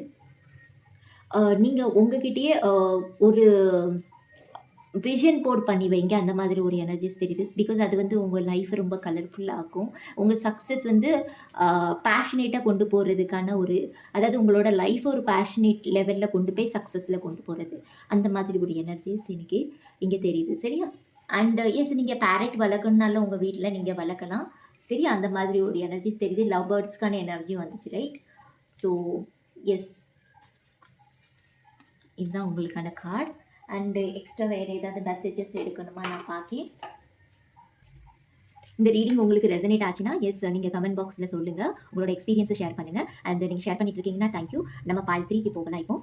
நீங்க உங்ககிட்டயே ஒரு விஷன் போர்ட் பண்ணி வைங்க. அந்த மாதிரி ஒரு எனர்ஜிஸ் தெரியுது. பிகாஸ் அது வந்து உங்க லைஃப்ப ரொம்ப கலர்ஃபுல்லா ஆக்கும். உங்க சக்சஸ் வந்து பேஷனேட்டா கொண்டு போறதுக்கான ஒரு அதாவது உங்களோட லைஃப்ப ஒரு பேஷனேட் லெவல்ல கொண்டு போய் சக்சஸ்ல கொண்டு போறது. அந்த மாதிரி ஒரு எனர்ஜிஸ் எனக்கு இங்க தெரியுது. சரியா? அண்ட் எஸ் நீங்க பேரட் வளர்க்கணும்னாலும் உங்க வீட்ல நீங்க வளர்க்கலாம். சரியா? அந்த மாதிரி ஒரு எனர்ஜிஸ் தெரியுது. லவ் பேர்ட்ஸ்க்கான எனர்ஜியும் வந்துச்சு. ரைட்? So yes. இதுதான் உங்களுக்கான கார்ட். அண்ட் எக்ஸ்ட்ரா வேறு ஏதாவது மெசேஜஸ் எடுக்கணுமா நான் பார்க்கேன். இந்த ரீடிங் உங்களுக்கு ரெசனேட் ஆச்சுன்னா, எஸ் நீங்க கமெண்ட் பாக்ஸ்ல சொல்லுங்க. உங்களோட எக்ஸ்பீரியன்ஸை ஷேர் பண்ணுங்க. அண்ட் நீங்க ஷேர் பண்ணிட்டு இருக்கீங்கன்னா தேங்க் யூ. நம்ம பார்ட் 3க்கு போகலாம் இப்போ.